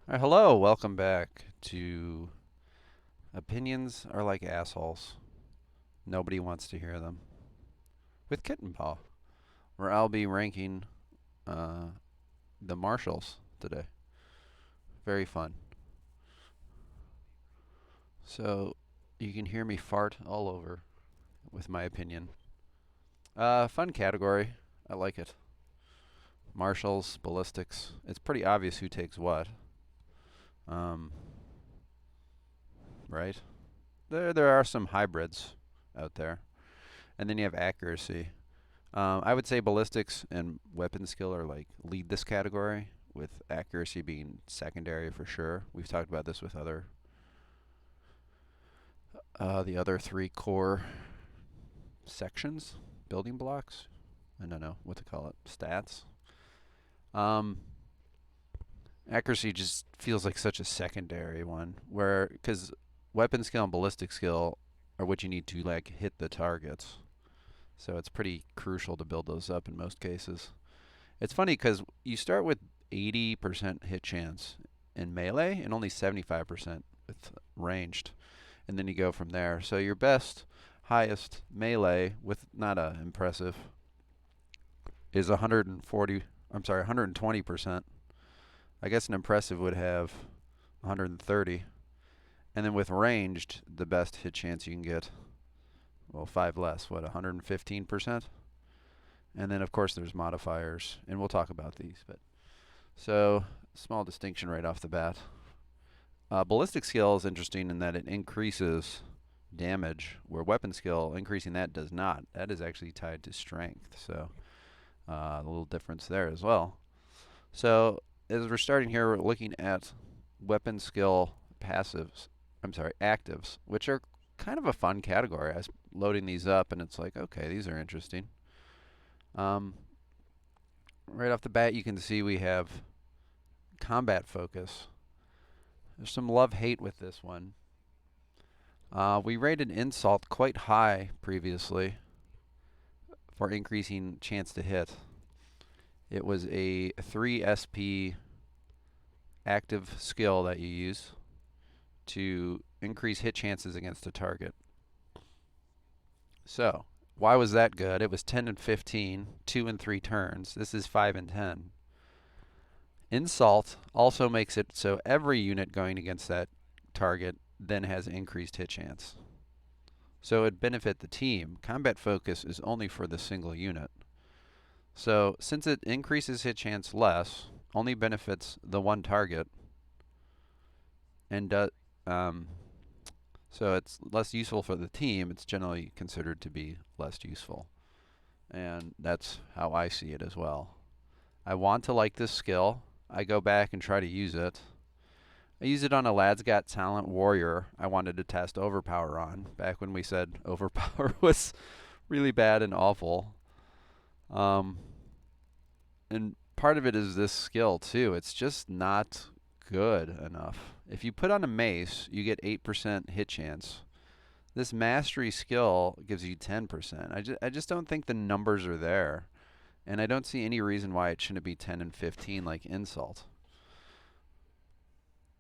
Hello, welcome back to Opinions Are Like Assholes. Nobody wants to hear them. With Kitten Paw, where I'll be ranking uh, the marshals today. Very fun. So, you can hear me fart all over with my opinion. Fun category. I like it. Marshals, ballistics. It's pretty obvious who takes what. Um, right? There are some hybrids out there. And then you have accuracy. I would say ballistics and weapon skill are like lead this category, with accuracy being secondary for sure. We've talked about this with the other three core sections, building blocks. I don't know what to call it, stats. Um, Accuracy just feels like such a secondary one, where because weapon skill and ballistic skill are what you need to like hit the targets. So it's pretty crucial to build those up in most cases. It's funny because you start with 80% hit chance in melee and only 75% with ranged, and then you go from there. So your best, highest melee with not a impressive is 140. I'm sorry, 120%. I guess an impressive would have 130, and then with ranged, the best hit chance you can get, well, five less. What, 115%? And then of course there's modifiers, and we'll talk about these, but so, small distinction right off the bat. Ballistic skill is interesting in that it increases damage, where weapon skill, increasing that does not. That is actually tied to strength, so a little difference there as well. So, as we're starting here, we're looking at weapon skill passives, actives, which are kind of a fun category. I was loading these up, and it's like, okay, these are interesting. Um, right off the bat, you can see we have combat focus. There's some love-hate with this one. We rated insult quite high previously for increasing chance to hit. It was a 3 SP active skill that you use to increase hit chances against a target. So, why was that good? It was 10 and 15, 2 and 3 turns. This is 5 and 10. Insult also makes it so every unit going against that target then has increased hit chance. So it'd benefit the team. Combat focus is only for the single unit. So since it increases hit chance less, only benefits the one target, and so it's less useful for the team. It's generally considered to be less useful, and that's how I see it as well. I want to like this skill. I go back and try to use it. I use it on a Lad's Got Talent Warrior I wanted to test Overpower on, back when we said Overpower was really bad and awful. Um, and part of it is this skill, too. It's just not good enough. If you put on a mace, you get 8% hit chance. This mastery skill gives you 10%. I just don't think the numbers are there. And I don't see any reason why it shouldn't be 10 and 15 like insult.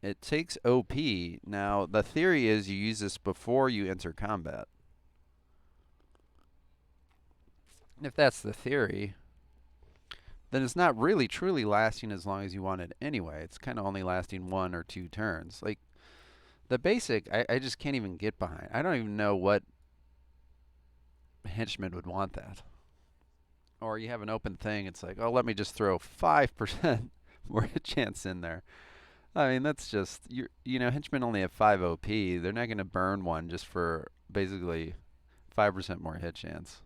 It takes OP. Now, the theory is you use this before you enter combat. If that's the theory, then it's not really truly lasting as long as you want it anyway. It's kind of only lasting 1 or 2 turns. Like, the basic, I just can't even get behind. I don't even know what henchman would want that. Or you have an open thing, it's like, oh, let me just throw 5% more hit chance in there. I mean, that's just, henchmen only have 5 OP. They're not going to burn one just for basically 5% more hit chance.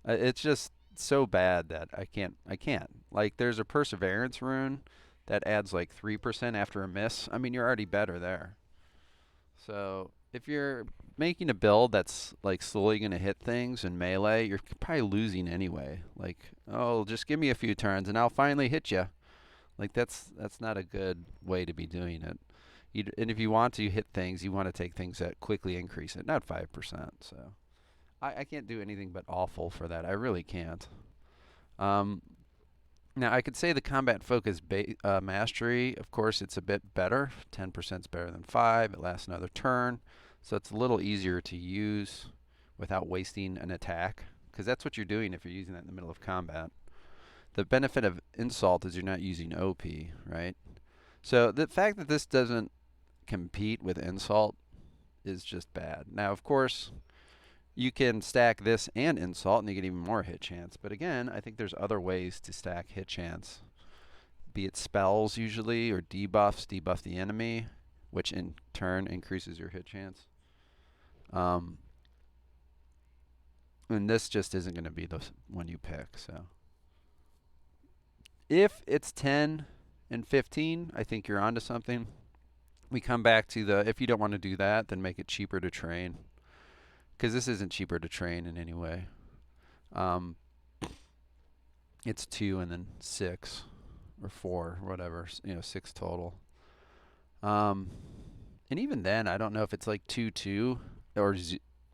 It's just so bad that I can't. Like, there's a perseverance rune that adds like 3% after a miss. I mean, you're already better there. So, if you're making a build that's like slowly going to hit things in melee, you're probably losing anyway. Like, oh, just give me a few turns and I'll finally hit you. Like, that's not a good way to be doing it. And if you want to hit things, you want to take things that quickly increase it, not 5%. So I can't do anything but awful for that. I really can't. Um, Now, I could say the combat focus mastery, of course, it's a bit better. 10% is better than 5. It lasts another turn. So it's a little easier to use without wasting an attack, because that's what you're doing if you're using that in the middle of combat. The benefit of insult is you're not using OP, right? So the fact that this doesn't compete with insult is just bad. Now, of course, you can stack this and insult and you get even more hit chance. But again, I think there's other ways to stack hit chance. Be it spells usually, or debuffs, debuff the enemy, which in turn increases your hit chance. And this just isn't going to be the one you pick. So if it's 10 and 15, I think you're onto something. We come back to the, if you don't want to do that, then make it cheaper to train. Because this isn't cheaper to train in any way. It's 2 and then 6 or 4, whatever, 6 total. And even then, I don't know if it's like 2-2 or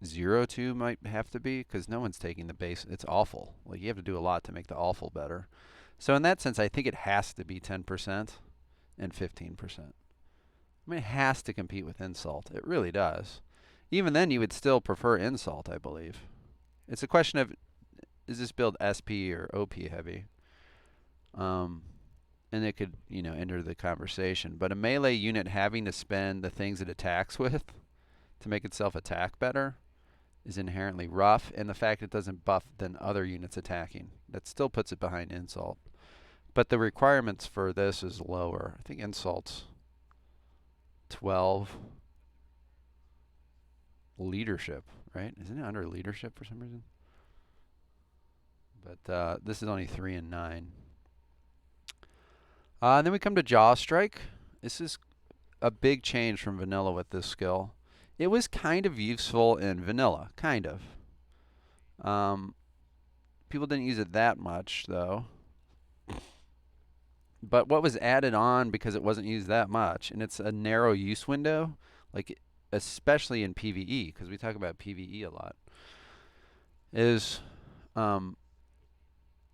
0-2 might have to be, because no one's taking the base. It's awful. Like, you have to do a lot to make the awful better. So in that sense, I think it has to be 10% and 15%. I mean, it has to compete with insult. It really does. Even then, you would still prefer insult, I believe. It's a question of, is this build SP or OP heavy? And it could, enter the conversation. But a melee unit having to spend the things it attacks with to make itself attack better is inherently rough. And the fact it doesn't buff then other units attacking, that still puts it behind insult. But the requirements for this is lower. I think insult's 12. Leadership, right? Isn't it under leadership for some reason? But this is only 3 and 9. And then we come to Jaw Strike. This is a big change from vanilla with this skill. It was kind of useful in vanilla, kind of. People didn't use it that much, though. But what was added on, because it wasn't used that much, and it's a narrow use window, like especially in PvE, because we talk about PvE a lot, is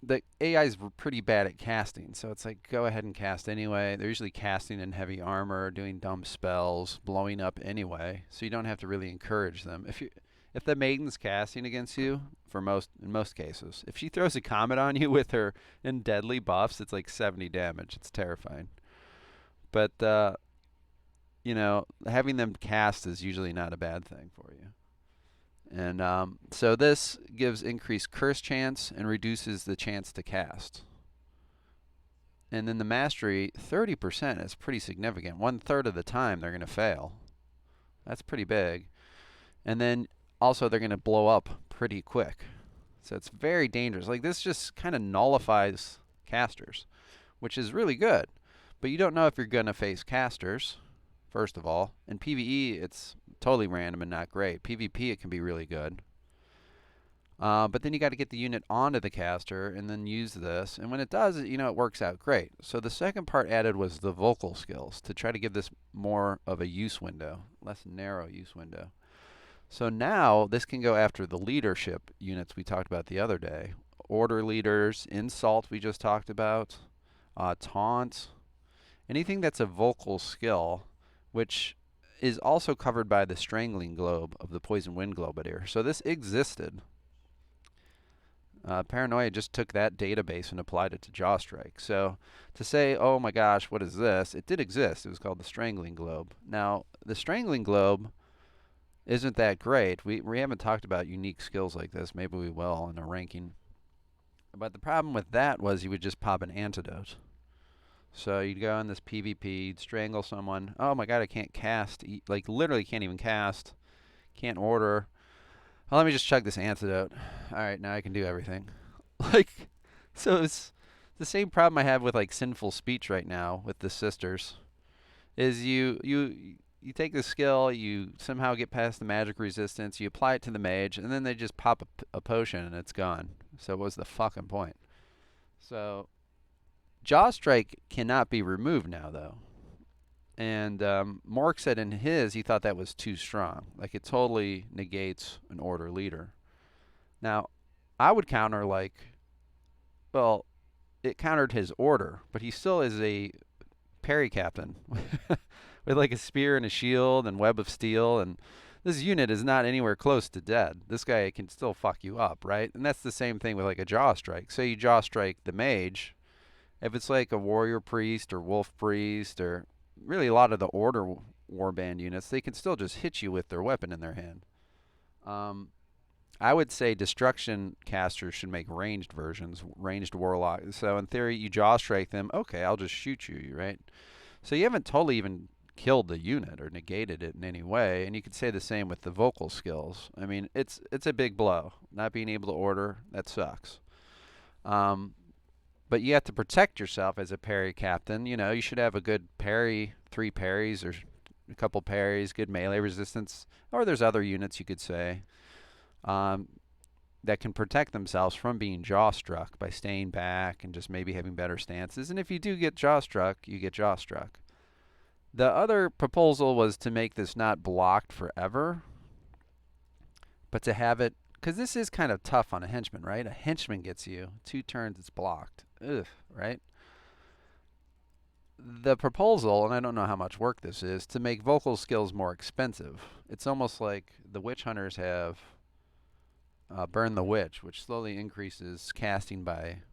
the AIs were pretty bad at casting. So it's like, go ahead and cast anyway. They're usually casting in heavy armor, doing dumb spells, blowing up anyway. So you don't have to really encourage them. If the maiden's casting against you, in most cases, if she throws a comet on you with her in deadly buffs, it's like 70 damage. It's terrifying. But having them cast is usually not a bad thing for you. And so this gives increased curse chance and reduces the chance to cast. And then the mastery, 30% is pretty significant. 1/3 of the time they're going to fail. That's pretty big. And then also they're going to blow up pretty quick. So it's very dangerous. Like, this just kind of nullifies casters, which is really good. But you don't know if you're going to face casters, first of all. In PvE, it's totally random and not great. PvP, it can be really good. But then you got to get the unit onto the caster and then use this. And when it does, it works out great. So the second part added was the vocal skills to try to give this more of a use window, less narrow use window. So now this can go after the leadership units we talked about the other day. Order leaders, insult we just talked about, taunt, anything that's a vocal skill, which is also covered by the strangling globe of the poison wind globadier. So this existed. Paranoia just took that database and applied it to Jaw Strike. So to say, oh my gosh, what is this? It did exist. It was called the strangling globe. Now, the strangling globe isn't that great. We haven't talked about unique skills like this. Maybe we will in a ranking. But the problem with that was you would just pop an antidote. So you'd go in this PvP, you'd strangle someone. Oh my god, I can't cast. Like, literally can't even cast. Can't order. Well, let me just chug this antidote. Alright, now I can do everything. Like, so it's the same problem I have with, like, sinful speech right now with the sisters. Is you take the skill, you somehow get past the magic resistance, you apply it to the mage, and then they just pop a potion and it's gone. So what was the fucking point? So Jaw Strike cannot be removed now, though. And Mork said in his, he thought that was too strong. Like, it totally negates an order leader. Now, I would counter, like, well, it countered his order, but he still is a parry captain with like a spear and a shield and web of steel, and this unit is not anywhere close to dead. This guy can still fuck you up, right? And that's the same thing with like a jaw strike. Say you jaw strike the mage, if it's like a warrior priest or wolf priest or really a lot of the order warband units, they can still just hit you with their weapon in their hand. Um, I would say destruction casters should make ranged versions, ranged warlock. So in theory, you jaw strike them. Okay, I'll just shoot you, right? So you haven't totally even killed the unit or negated it in any way. And you could say the same with the vocal skills. I mean, it's a big blow. Not being able to order, that sucks. Um, but you have to protect yourself as a parry captain. You know, you should have a good parry, 3 parries or a couple parries, good melee resistance. Or there's other units you could say. Um, that can protect themselves from being jaw struck by staying back and just maybe having better stances. And if you do get jaw struck, you get jaw struck. The other proposal was to make this not blocked forever, but to have it, because this is kind of tough on a henchman, right? A henchman gets you 2 turns, it's blocked. Ugh, right? The proposal, and I don't know how much work this is, to make vocal skills more expensive. It's almost like the witch hunters have Burn the Witch, which slowly increases casting by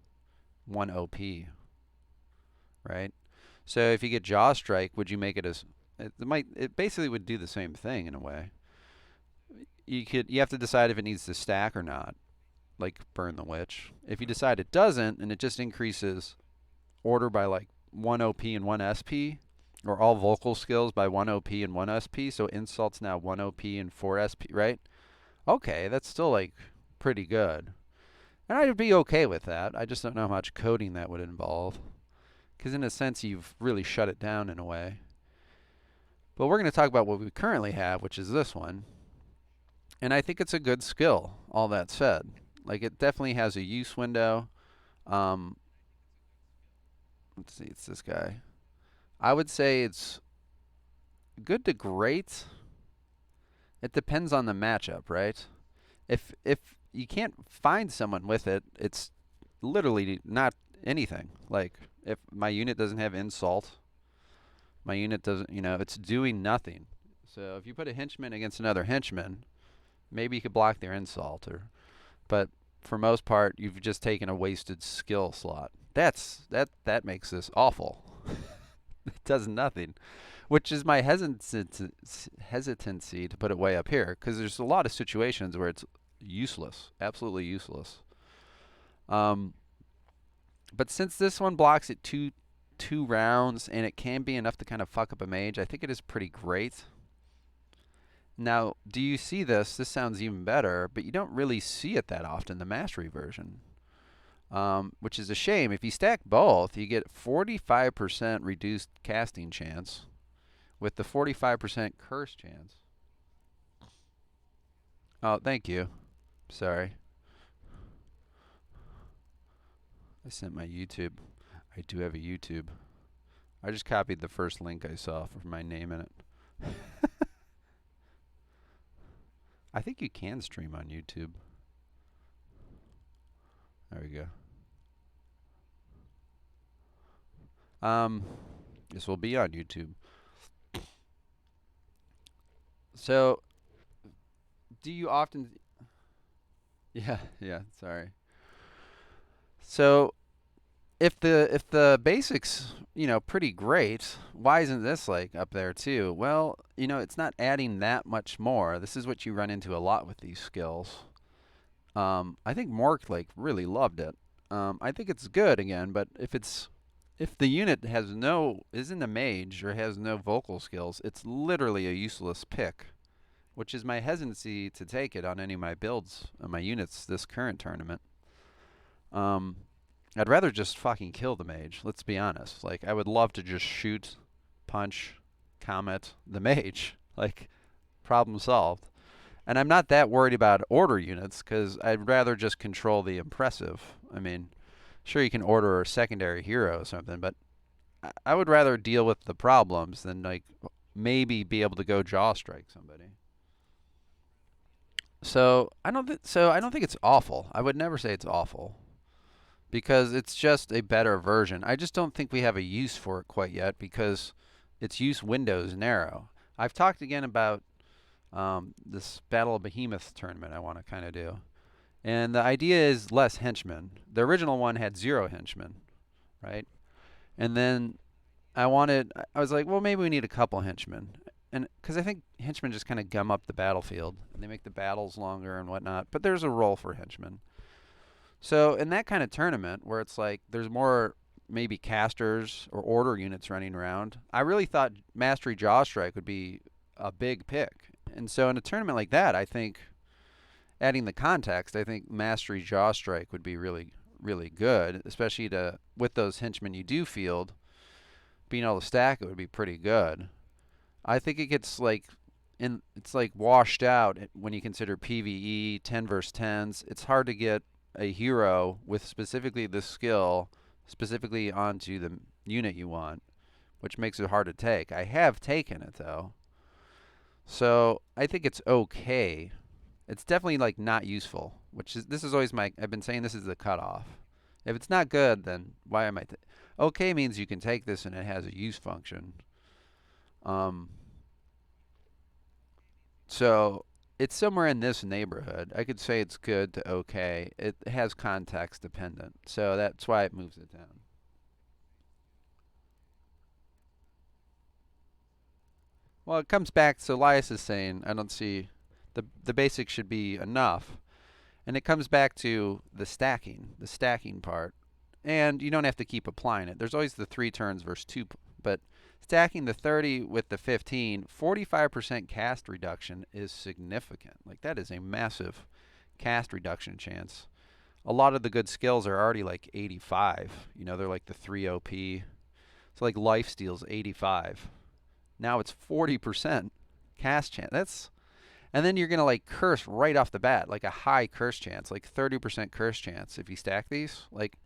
1 OP, right? So if you get Jaw Strike, would you make it as it basically would do the same thing in a way. You have to decide if it needs to stack or not, like Burn the Witch. If you decide it doesn't and it just increases order by like 1 OP and 1 SP, or all vocal skills by 1 OP and 1 SP, so insults now 1 OP and 4 SP, right? Okay, that's still like pretty good. And I'd be okay with that. I just don't know how much coding that would involve. Because in a sense, you've really shut it down in a way. But we're going to talk about what we currently have, which is this one. And I think it's a good skill, all that said. Like, it definitely has a use window. Let's see, it's this guy. I would say it's good to great. It depends on the matchup, right? If you can't find someone with it, it's literally not anything. Like, if my unit doesn't have insult, my unit doesn't, it's doing nothing. So if you put a henchman against another henchman, maybe you could block their insult, but for most part, you've just taken a wasted skill slot. That makes this awful. It does nothing, which is my hesitancy to put it way up here, because there's a lot of situations where it's useless, absolutely useless. But since this one blocks it two rounds and it can be enough to kind of fuck up a mage, I think it is pretty great. Now, do you see this? This sounds even better, but you don't really see it that often, the mastery version. Which is a shame. If you stack both, you get 45% reduced casting chance with the 45% curse chance. Oh, thank you. Sorry. I sent my YouTube. I do have a YouTube. I just copied the first link I saw for my name in it. I think you can stream on YouTube. There we go. This will be on YouTube. So, do you often... Yeah, sorry. So, if the basics, pretty great, why isn't this like up there too? Well, it's not adding that much more. This is what you run into a lot with these skills. I think Mork really loved it. I think it's good again, but if the unit isn't a mage or has no vocal skills, it's literally a useless pick, which is my hesitancy to take it on any of my builds, my units this current tournament. I'd rather just fucking kill the mage, let's be honest. I would love to just shoot, punch, comet the mage. Problem solved. And I'm not that worried about order units, because I'd rather just control the impressive. I mean, sure, you can order a secondary hero or something, but I would rather deal with the problems than maybe be able to go jaw strike somebody. So I don't think it's awful. I would never say it's awful, because it's just a better version. I just don't think we have a use for it quite yet because its use window is narrow. I've talked again about this Battle of Behemoth tournament I want to kind of do. And the idea is less henchmen. The original one had 0 henchmen, right? And then I was like, well, maybe we need a couple henchmen. And because I think henchmen just kind of gum up the battlefield and they make the battles longer and whatnot. But there's a role for henchmen. So in that kind of tournament where it's like there's more maybe casters or order units running around, I really thought Mastery Jawstrike would be a big pick. And so in a tournament like that, I think adding the context, I think Mastery Jawstrike would be really, really good, especially with those henchmen you do field. Being able to stack it would be pretty good. I think it gets it's like washed out when you consider PvE 10 versus 10s. It's hard to get a hero with specifically this skill specifically onto the unit you want, which makes it hard to take. I have taken it though. So I think it's okay. It's definitely like not useful, this is always I've been saying this is the cutoff. If it's not good, then why am I okay means you can take this and it has a use function. So it's somewhere in this neighborhood. I could say it's good to okay. It has context dependent, so that's why it moves it down. Well, it comes back. So Elias is saying, I don't see the basics should be enough, and it comes back to the stacking part, and you don't have to keep applying it. There's always the 3 turns versus 2, but stacking the 30 with the 15, 45% cast reduction is significant. Like that is a massive cast reduction chance. A lot of the good skills are already like 85. You know, they're like the 3 OP. So like lifesteal's 85. Now it's 40% cast chance. And then you're going to like curse right off the bat, like a high curse chance, like 30% curse chance if you stack these. Like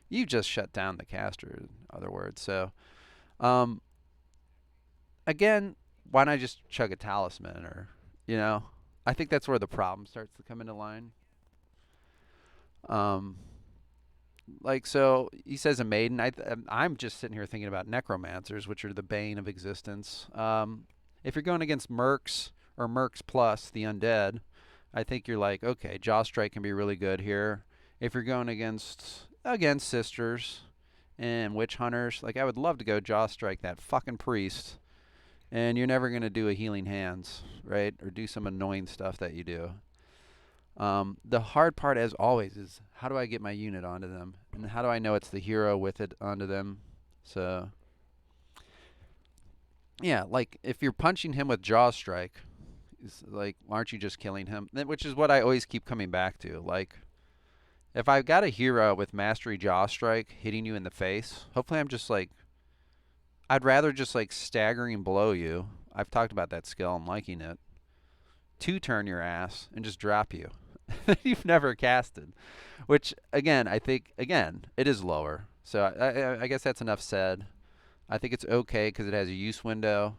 you just shut down the caster, in other words. So again, why not just chug a talisman or, I think that's where the problem starts to come into line. So he says a maiden. I'm just sitting here thinking about necromancers, which are the bane of existence. If you're going against mercs or mercs plus the undead, I think you're like, okay, Jawstrike can be really good here. If you're going against sisters and witch hunters, like I would love to go Jawstrike that fucking priest, and you're never gonna do a healing hands, right, or do some annoying stuff that you do. The hard part, as always, is how do I get my unit onto them? And how do I know it's the hero with it onto them? So, yeah, like, if you're punching him with Jawstrike, it's like, aren't you just killing him? Which is what I always keep coming back to. Like, if I've got a hero with Mastery Jawstrike hitting you in the face, hopefully I'm just like, I'd rather just like staggering below you. I've talked about that skill and liking it. 2-turn your ass and just drop you. You've never casted, which again I think it is lower. So I guess that's enough said. I think it's okay because it has a use window.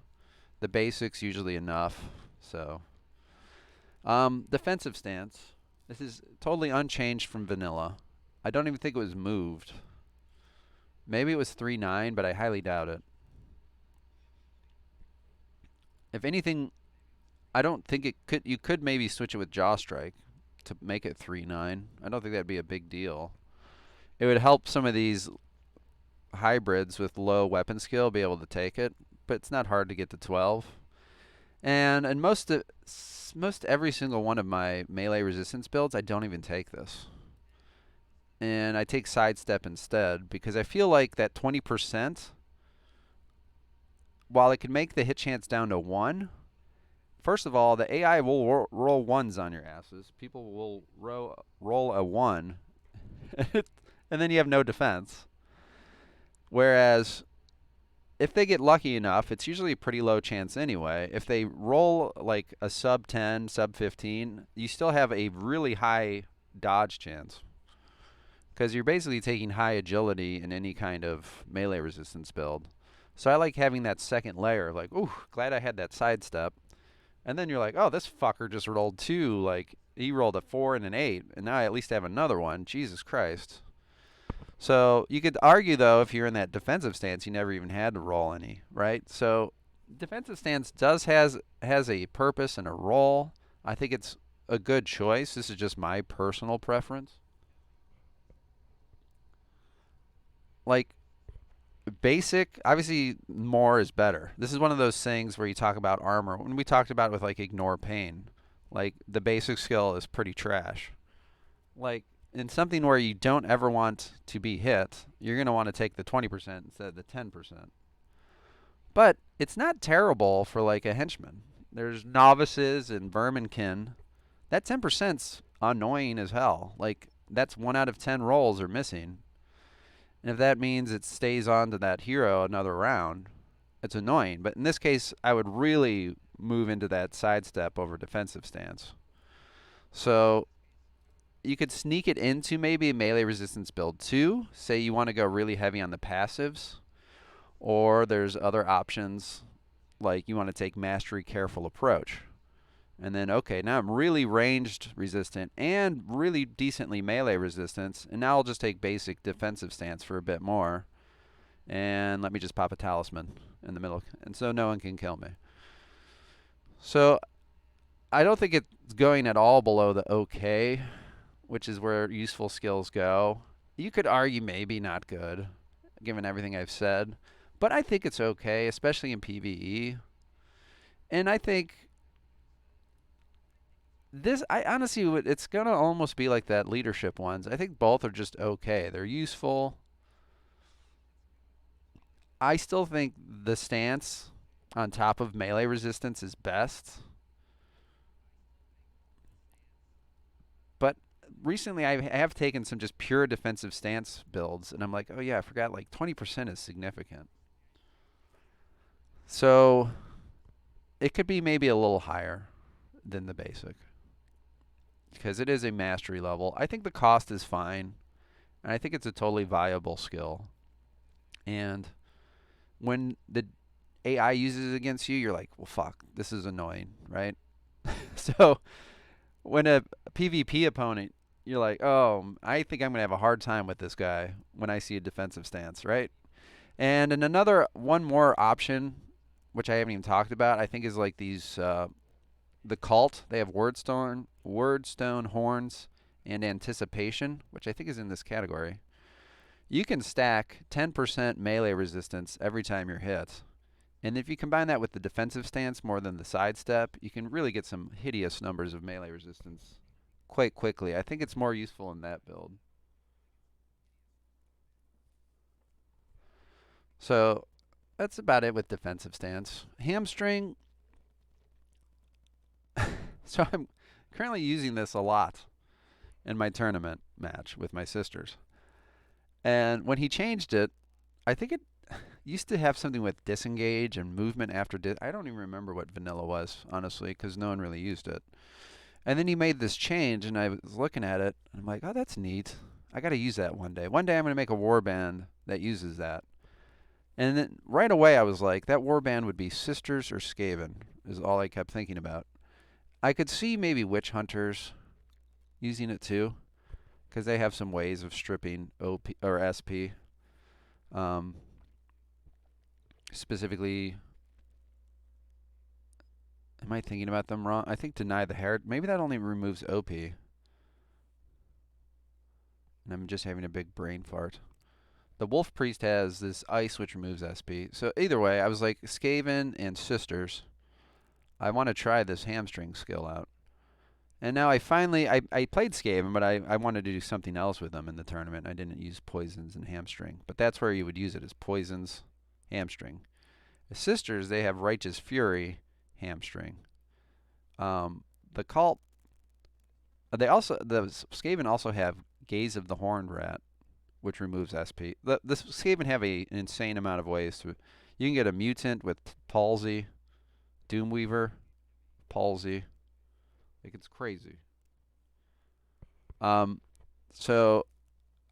The basics usually enough. So defensive stance. This is totally unchanged from vanilla. I don't even think it was moved. Maybe it was 3-9, but I highly doubt it. If anything, I don't think it could. You could maybe switch it with Jawstrike to make it 3-9. I don't think that'd be a big deal. It would help some of these hybrids with low weapon skill be able to take it, but it's not hard to get to 12. And in most every single one of my melee resistance builds, I don't even take this. And I take sidestep instead because I feel like that 20%, while it can make the hit chance down to 1, first of all, the AI will roll 1s on your asses. People will roll a 1, and then you have no defense. Whereas if they get lucky enough, it's usually a pretty low chance anyway. If they roll like a sub 10, sub 15, you still have a really high dodge chance. Because you're basically taking high agility in any kind of melee resistance build. So I like having that second layer, like, ooh, glad I had that sidestep. And then you're like, oh, this fucker just rolled 2. Like, he rolled a 4 and an 8, and now I at least have another one. Jesus Christ. So you could argue, though, if you're in that defensive stance, you never even had to roll any, right? So defensive stance has a purpose and a role. I think it's a good choice. This is just my personal preference. Like basic, obviously more is better. This is one of those things where you talk about armor. When we talked about it with like ignore pain, like the basic skill is pretty trash. Like in something where you don't ever want to be hit, you're going to want to take the 20% instead of the 10%. But it's not terrible for like a henchman. There's novices and verminkin. That 10%'s annoying as hell. Like that's 1 out of 10 rolls are missing. And if that means it stays on to that hero another round, it's annoying. But in this case, I would really move into that sidestep over defensive stance. So you could sneak it into maybe a melee resistance build too. Say you want to go really heavy on the passives, or there's other options like you want to take mastery careful approach. And then, okay, now I'm really ranged resistant and really decently melee resistance. And now I'll just take basic defensive stance for a bit more. And let me just pop a talisman in the middle. And so no one can kill me. So I don't think it's going at all below the okay, which is where useful skills go. You could argue maybe not good, given everything I've said. But I think it's okay, especially in PvE. And I think I honestly it's gonna almost be like that leadership ones. I think both are just okay. They're useful. I still think the stance on top of melee resistance is best. But recently I have taken some just pure defensive stance builds, and I'm like, oh yeah, I forgot like 20% is significant. So it could be maybe a little higher than the basic because it is a mastery level. I think the cost is fine, and I think it's a totally viable skill. And when the AI uses it against you, you're like, well, fuck, this is annoying, right? So when a PvP opponent, you're like, oh, I think I'm going to have a hard time with this guy when I see a defensive stance, right? And in one more option, which I haven't even talked about, I think is like the cult. They have wordstone horns, and anticipation, which I think is in this category. You can stack 10% melee resistance every time you're hit. And if you combine that with the defensive stance more than the sidestep, you can really get some hideous numbers of melee resistance quite quickly. I think it's more useful in that build. So that's about it with defensive stance. Hamstring. So I'm currently using this a lot in my tournament match with my sisters. And when he changed it, I think it used to have something with disengage and movement after I don't even remember what vanilla was, honestly, because no one really used it. And then he made this change, and I was looking at it, and I'm like, oh, that's neat. I got to use that one day. One day I'm going to make a warband that uses that. And then right away I was like, that warband would be Sisters or Skaven, is all I kept thinking about. I could see maybe Witch Hunters using it too, because they have some ways of stripping OP or SP. Specifically, am I thinking about them wrong? I think Deny the Hair. Maybe that only removes OP. And I'm just having a big brain fart. The Wolf Priest has this ice which removes SP. So either way, I was like, Skaven and Sisters. I want to try this hamstring skill out. And now I played Skaven, but I wanted to do something else with them in the tournament. I didn't use poisons and hamstring. But that's where you would use it, as poisons, hamstring. The Sisters, they have Righteous Fury, hamstring. The Cult, the Skaven also have Gaze of the Horned Rat, which removes SP. The Skaven have an insane amount of ways to. You can get a mutant with palsy, Doomweaver, palsy. Like it's crazy. So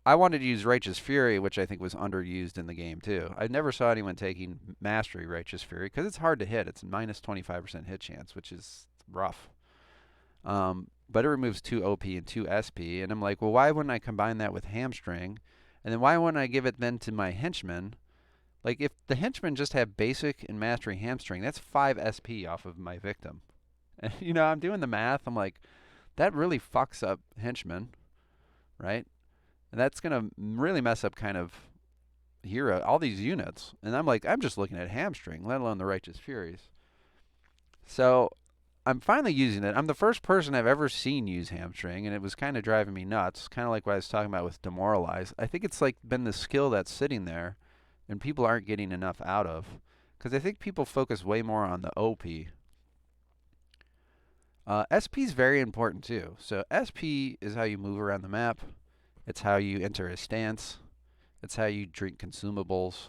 I wanted to use Righteous Fury, which I think was underused in the game too. I never saw anyone taking Mastery Righteous Fury because it's hard to hit. It's minus 25% hit chance, which is rough. But it removes 2 OP and 2 SP, and I'm like, well, why wouldn't I combine that with Hamstring? And then why wouldn't I give it then to my henchmen? Like, if the henchmen just have basic and mastery hamstring, that's 5 SP off of my victim. And, I'm doing the math. I'm like, that really fucks up henchmen, right? And that's going to really mess up kind of hero, all these units. And I'm like, I'm just looking at hamstring, let alone the Righteous Furies. So I'm finally using it. I'm the first person I've ever seen use hamstring, and it was kind of driving me nuts. Kind of like what I was talking about with demoralize. I think it's like been the skill that's sitting there, and people aren't getting enough out of. Because I think people focus way more on the OP. SP is very important too. So SP is how you move around the map. It's how you enter a stance. It's how you drink consumables.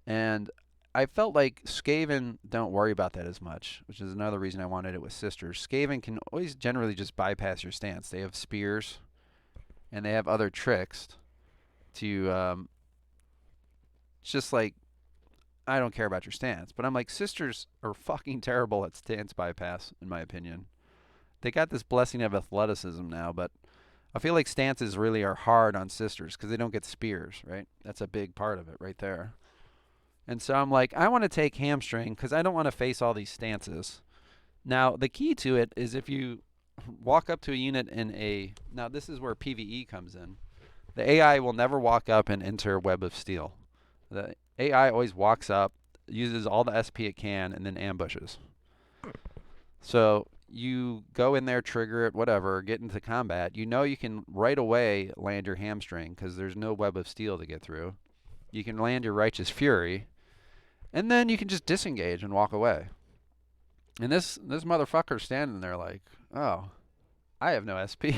And I felt like Skaven don't worry about that as much, which is another reason I wanted it with Sisters. Skaven can always generally just bypass your stance. They have spears, and they have other tricks to just like, I don't care about your stance. But I'm like, Sisters are fucking terrible at stance bypass, in my opinion. They got this blessing of athleticism now, but I feel like stances really are hard on Sisters because they don't get spears, right? That's a big part of it right there. And so I'm like, I want to take hamstring because I don't want to face all these stances. Now, the key to it is if you walk up to a unit in a... Now, this is where PvE comes in. The AI will never walk up and enter Web of Steel. The AI always walks up, uses all the SP it can, and then ambushes. So you go in there, trigger it, whatever, get into combat. You know you can right away land your hamstring because there's no Web of Steel to get through. You can land your Righteous Fury, and then you can just disengage and walk away. And this motherfucker's standing there like, oh, I have no SP,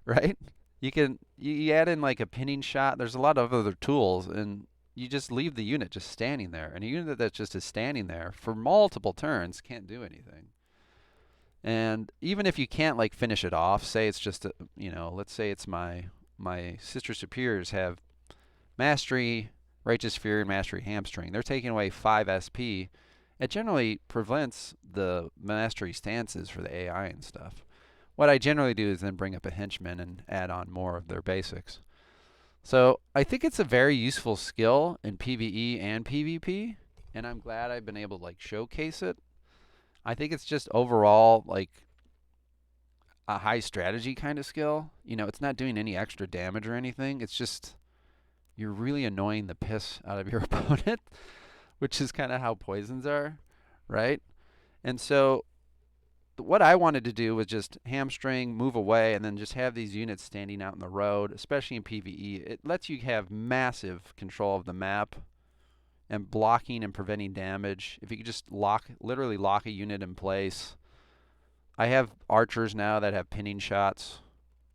right? You add in like a pinning shot. There's a lot of other tools, and you just leave the unit just standing there. And a unit that just is standing there for multiple turns can't do anything. And even if you can't like finish it off, say it's just let's say it's my Sister Superiors have Mastery, Righteous Fury, and Mastery Hamstring. They're taking away 5 SP. It generally prevents the Mastery stances for the AI and stuff. What I generally do is then bring up a henchman and add on more of their basics. So I think it's a very useful skill in PvE and PvP, and I'm glad I've been able to like showcase it. I think it's just overall like a high strategy kind of skill. It's not doing any extra damage or anything. It's just you're really annoying the piss out of your opponent, which is kind of how poisons are, right? And so what I wanted to do was just hamstring, move away, and then just have these units standing out in the road, especially in PvE. It lets you have massive control of the map and blocking and preventing damage. If you could just literally lock a unit in place. I have archers now that have pinning shots.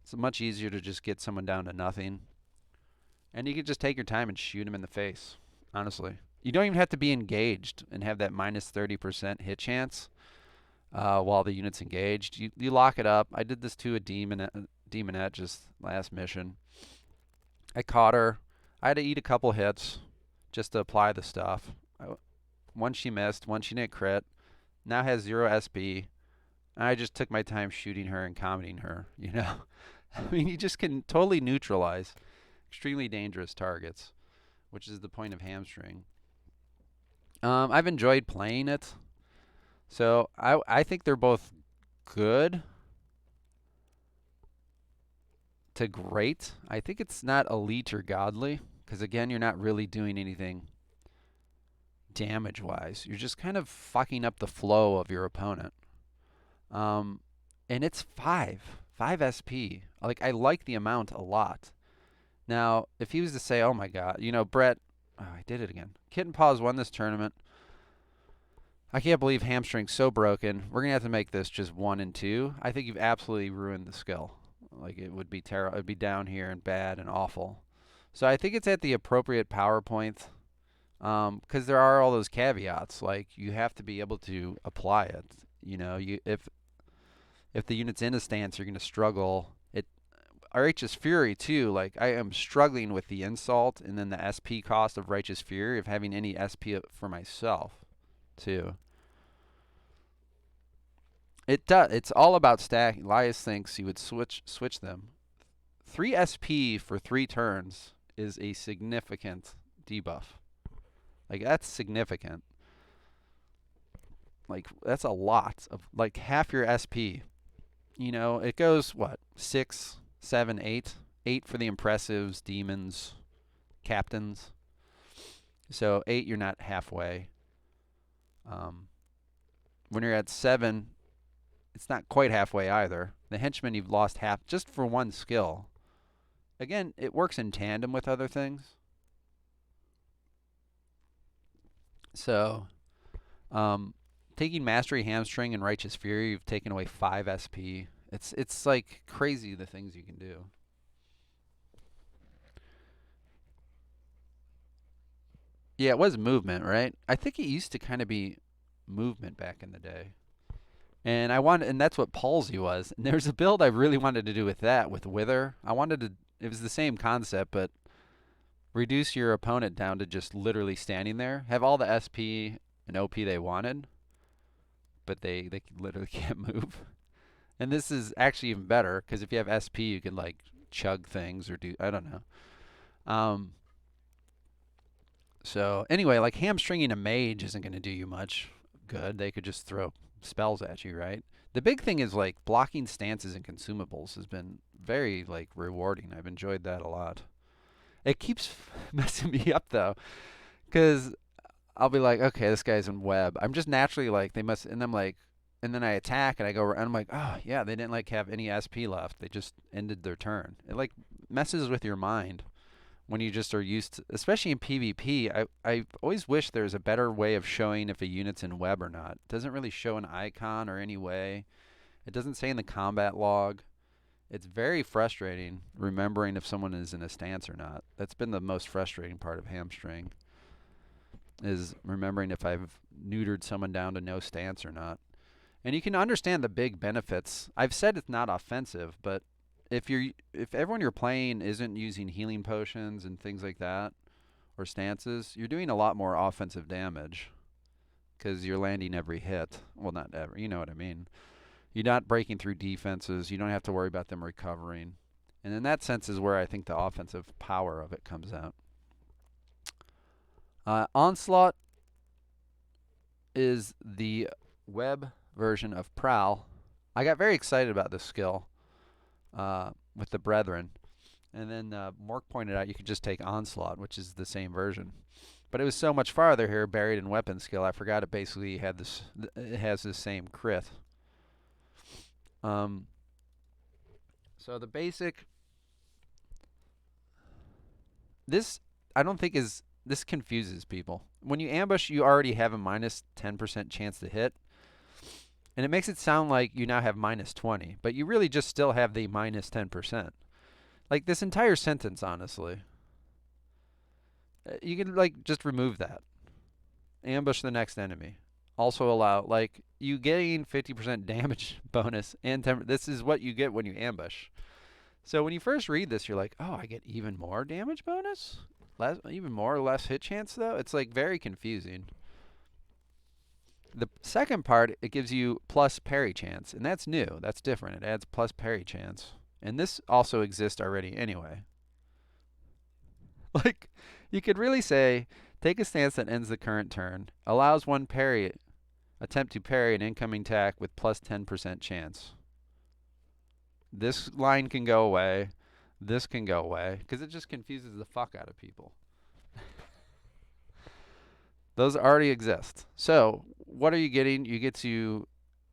It's much easier to just get someone down to nothing. And you can just take your time and shoot them in the face, honestly. You don't even have to be engaged and have that minus 30% hit chance while the unit's engaged. You lock it up. I did this to a demonette just last mission. I caught her. I had to eat a couple hits just to apply the stuff. One she missed, one she didn't crit. Now has 0 SP. I just took my time shooting her and commenting her, I mean, you just can totally neutralize extremely dangerous targets, which is the point of hamstring. I've enjoyed playing it. So I think they're both good to great. I think it's not elite or godly, because again, you're not really doing anything damage-wise. You're just kind of fucking up the flow of your opponent. And it's 5 SP. Like, I like the amount a lot. Now, if he was to say, oh my god, Brett, oh, I did it again. Kitten Paws won this tournament. I can't believe hamstring's so broken. We're going to have to make this just 1 and 2. I think you've absolutely ruined the skill. Like, it would be terrible. It would be down here and bad and awful. So I think it's at the appropriate power point, because there are all those caveats. Like, you have to be able to apply it. If the unit's in a stance, you're going to struggle. Righteous Fury, too, like, I am struggling with the insult and then the SP cost of Righteous Fury, of having any SP for myself, too. It's all about stacking. Elias thinks you would switch them 3 SP for 3 turns is a significant debuff. Like, that's significant. Like, that's a lot of, like, half your SP. You know, it goes, what, 6, 7, 8? 8 for the impressives, demons, captains. So 8, you're not halfway. When you're at 7, it's not quite halfway either. The henchmen, you've lost half just for one skill. Again, it works in tandem with other things. So, taking Mastery, Hamstring, and Righteous Fury, you've taken away 5 SP. It's like crazy the things you can do. Yeah, it was movement, right? I think it used to kind of be movement back in the day. And that's what palsy was. And there's a build I really wanted to do with that, with Wither. It was the same concept, but reduce your opponent down to just literally standing there. Have all the SP and OP they wanted, but they literally can't move. And this is actually even better, because if you have SP, you can, like, chug things or do, I don't know. So anyway, like, hamstringing a mage isn't going to do you much good. They could just throw spells at you, right? The big thing is, like, blocking stances and consumables has been very, like, rewarding. I've enjoyed that a lot. It keeps messing me up, though, because I'll be like, okay, this guy's in web. I'm just naturally like, they must, and I'm like, and then I attack and I go, and I'm like, oh yeah, they didn't like have any SP left. They just ended their turn. It like messes with your mind when you just are used to, especially in PvP. I always wish there's a better way of showing if a unit's in web or not. It doesn't really show an icon or any way. It doesn't say in the combat log. It's very frustrating remembering if someone is in a stance or not. That's been the most frustrating part of hamstring, is remembering if I've neutered someone down to no stance or not. And you can understand the big benefits. I've said it's not offensive, but if everyone you're playing isn't using healing potions and things like that, or stances, you're doing a lot more offensive damage, because you're landing every hit. Well, not ever, you know what I mean. You're not breaking through defenses. You don't have to worry about them recovering. And in that sense is where I think the offensive power of it comes out. Onslaught is the web version of Prowl. I got very excited about this skill with the Brethren. And then Mork pointed out you could just take Onslaught, which is the same version. But it was so much farther here, buried in Weaponskill, I forgot it basically had this. It has the same crit. So the basic, this I don't think this confuses people. When you ambush, you already have a minus 10% chance to hit, and it makes it sound like you now have minus 20, but you really just still have the minus 10%. Like this entire sentence, honestly, you can like just remove that. Ambush the next enemy. Also allow, like, you gain 50% damage bonus and 10%. This is what you get when you ambush. So when you first read this, you're like, oh, I get even more damage bonus? Even more or less hit chance, though? It's like very confusing. The second part, it gives you plus parry chance, and that's new. That's different. It adds plus parry chance. And this also exists already anyway. Like, you could really say, take a stance that ends the current turn, allows one attempt to parry an incoming attack with plus 10% chance. This line can go away. This can go away, because it just confuses the fuck out of people. Those already exist. So what are you getting? You get to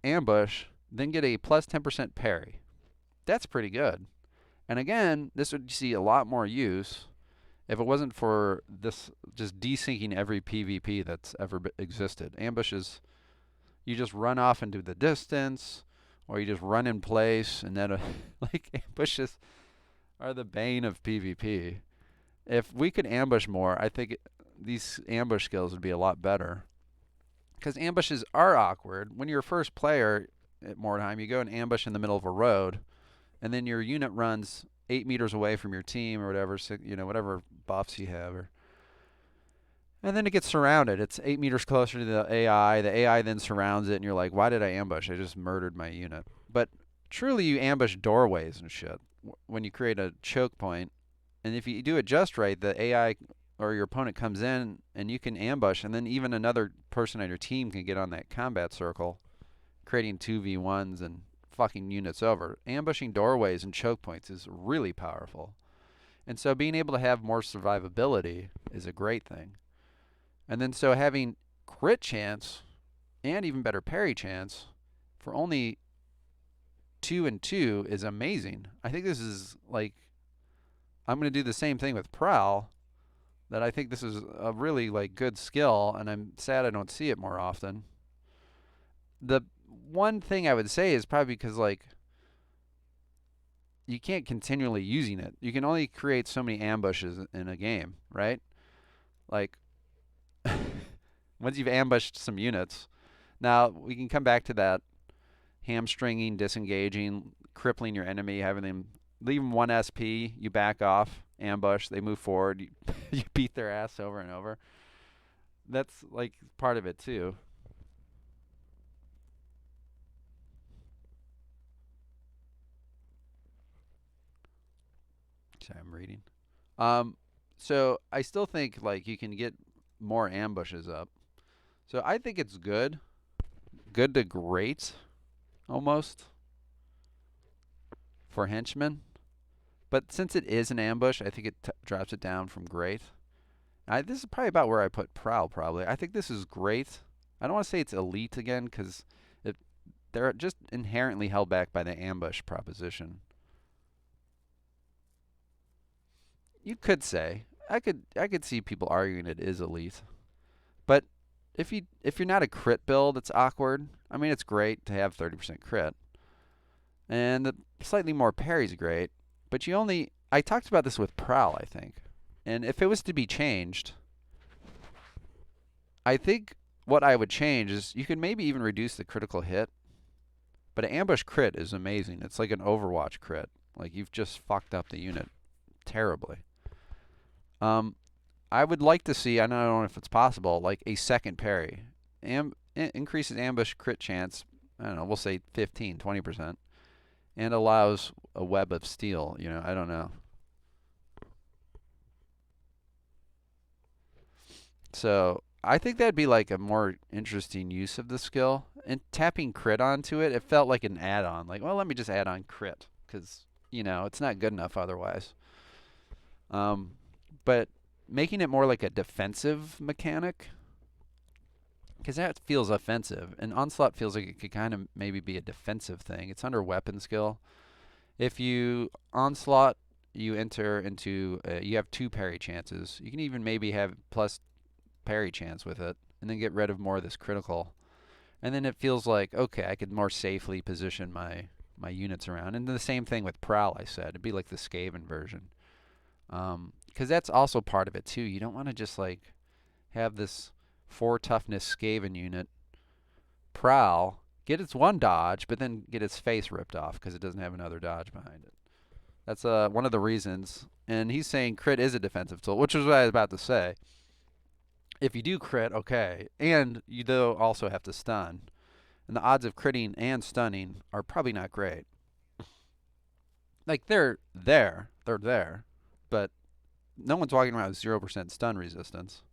ambush, then get a plus 10% parry. That's pretty good. And again, this would see a lot more use if it wasn't for this just desyncing every PvP that's ever existed. Ambushes, you just run off into the distance, or you just run in place, and then like ambushes are the bane of PvP. If we could ambush more, I think these ambush skills would be a lot better. Because ambushes are awkward. When you're a first player at Mordheim, you go and ambush in the middle of a road, and then your unit runs 8 meters away from your team or whatever, so, you know, whatever buffs you have. And then it gets surrounded. It's 8 meters closer to the AI. The AI then surrounds it, and you're like, why did I ambush? I just murdered my unit. But truly, you ambush doorways and shit. when you create a choke point, and if you do it just right, the AI or your opponent comes in and you can ambush, and then even another person on your team can get on that combat circle, creating 2v1s and fucking units over. Ambushing doorways and choke points is really powerful. And so being able to have more survivability is a great thing. And then so having crit chance and even better parry chance for only 2 and 2 is amazing. I think this is like, I'm going to do the same thing with Prowl, that I think this is a really like good skill, and I'm sad I don't see it more often. The one thing I would say is probably because like you can't continually using it. You can only create so many ambushes in a game, right? Like once you've ambushed some units, now we can come back to that hamstringing, disengaging, crippling your enemy, having them leave them 1 SP, you back off, ambush, they move forward, you beat their ass over and over. That's like part of it too. Sorry, I'm reading. Um, so I still think like you can get more ambushes up. So I think it's good to great, almost for henchmen. But since it is an ambush, I think it drops it down from great. This is probably about where I put Prowl. Probably, I think this is great. I don't want to say it's elite again because they're just inherently held back by the ambush proposition. You could say I could see people arguing it is elite, but if you're not a crit build, it's awkward. I mean, it's great to have 30% crit, and the slightly more parry's great, but you only. I talked about this with Prowl, I think, and if it was to be changed, I think what I would change is you could maybe even reduce the critical hit, but an ambush crit is amazing. It's like an Overwatch crit. Like you've just fucked up the unit terribly. Um, I would like to see, I don't know if it's possible, like a second parry. Increases ambush crit chance, I don't know, we'll say 15, 20%, and allows a web of steel. I don't know. So I think that'd be like a more interesting use of the skill. And tapping crit onto it, it felt like an add on. Like, well, let me just add on crit because, it's not good enough otherwise. But making it more like a defensive mechanic, because that feels offensive. And Onslaught feels like it could kind of maybe be a defensive thing. It's under Weaponskill. If you Onslaught, you enter into, you have 2 parry chances. You can even maybe have plus parry chance with it, and then get rid of more of this critical. And then it feels like, okay, I could more safely position my units around. And the same thing with Prowl, I said. It'd be like the Skaven version. Because that's also part of it, too. You don't want to just, like, have this 4 toughness Skaven unit Prowl, get its 1 dodge, but then get its face ripped off because it doesn't have another dodge behind it. That's one of the reasons. And he's saying crit is a defensive tool, which is what I was about to say. If you do crit, okay, and you do also have to stun, and the odds of critting and stunning are probably not great. Like they're there, but no one's walking around with 0% stun resistance.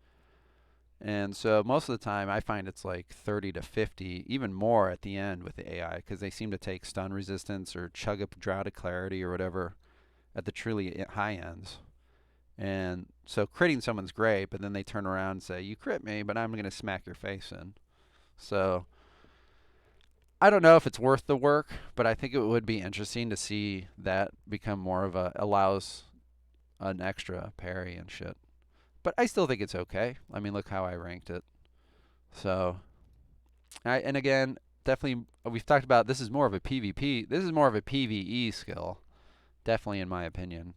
And so most of the time I find it's like 30 to 50, even more at the end with the AI, because they seem to take stun resistance or chug up Drought of Clarity or whatever at the truly high ends. And so critting someone's great, but then they turn around and say, you crit me, but I'm going to smack your face in. So I don't know if it's worth the work, but I think it would be interesting to see that become more of allows an extra parry and shit. But I still think it's okay. I mean, look how I ranked it. So, and again, definitely, we've talked about this is more of a PvP. This is more of a PvE skill, definitely in my opinion,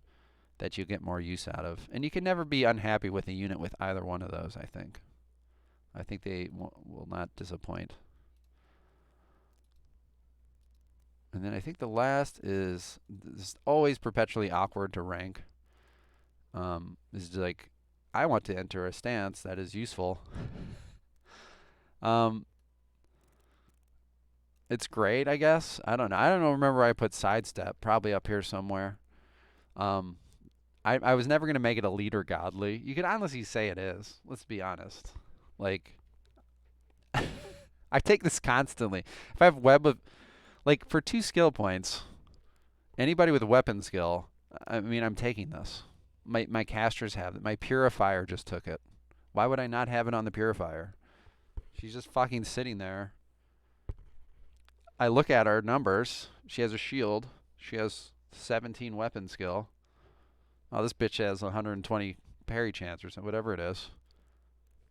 that you get more use out of. And you can never be unhappy with a unit with either one of those, I think. I think they will not disappoint. And then I think the last is always perpetually awkward to rank. Is like, I want to enter a stance that is useful. It's great, I guess. I don't know. Remember I put sidestep, probably up here somewhere. Um, I was never gonna make it elite or godly. You could honestly say it is. Let's be honest. Like, I take this constantly. If I have web of like for 2 skill points, anybody with a weapon skill, I mean, I'm taking this. My casters have it. My purifier just took it. Why would I not have it on the purifier? She's just fucking sitting there. I look at her numbers. She has a shield. She has 17 weapon skill. Oh, this bitch has 120 parry chance or something, whatever it is.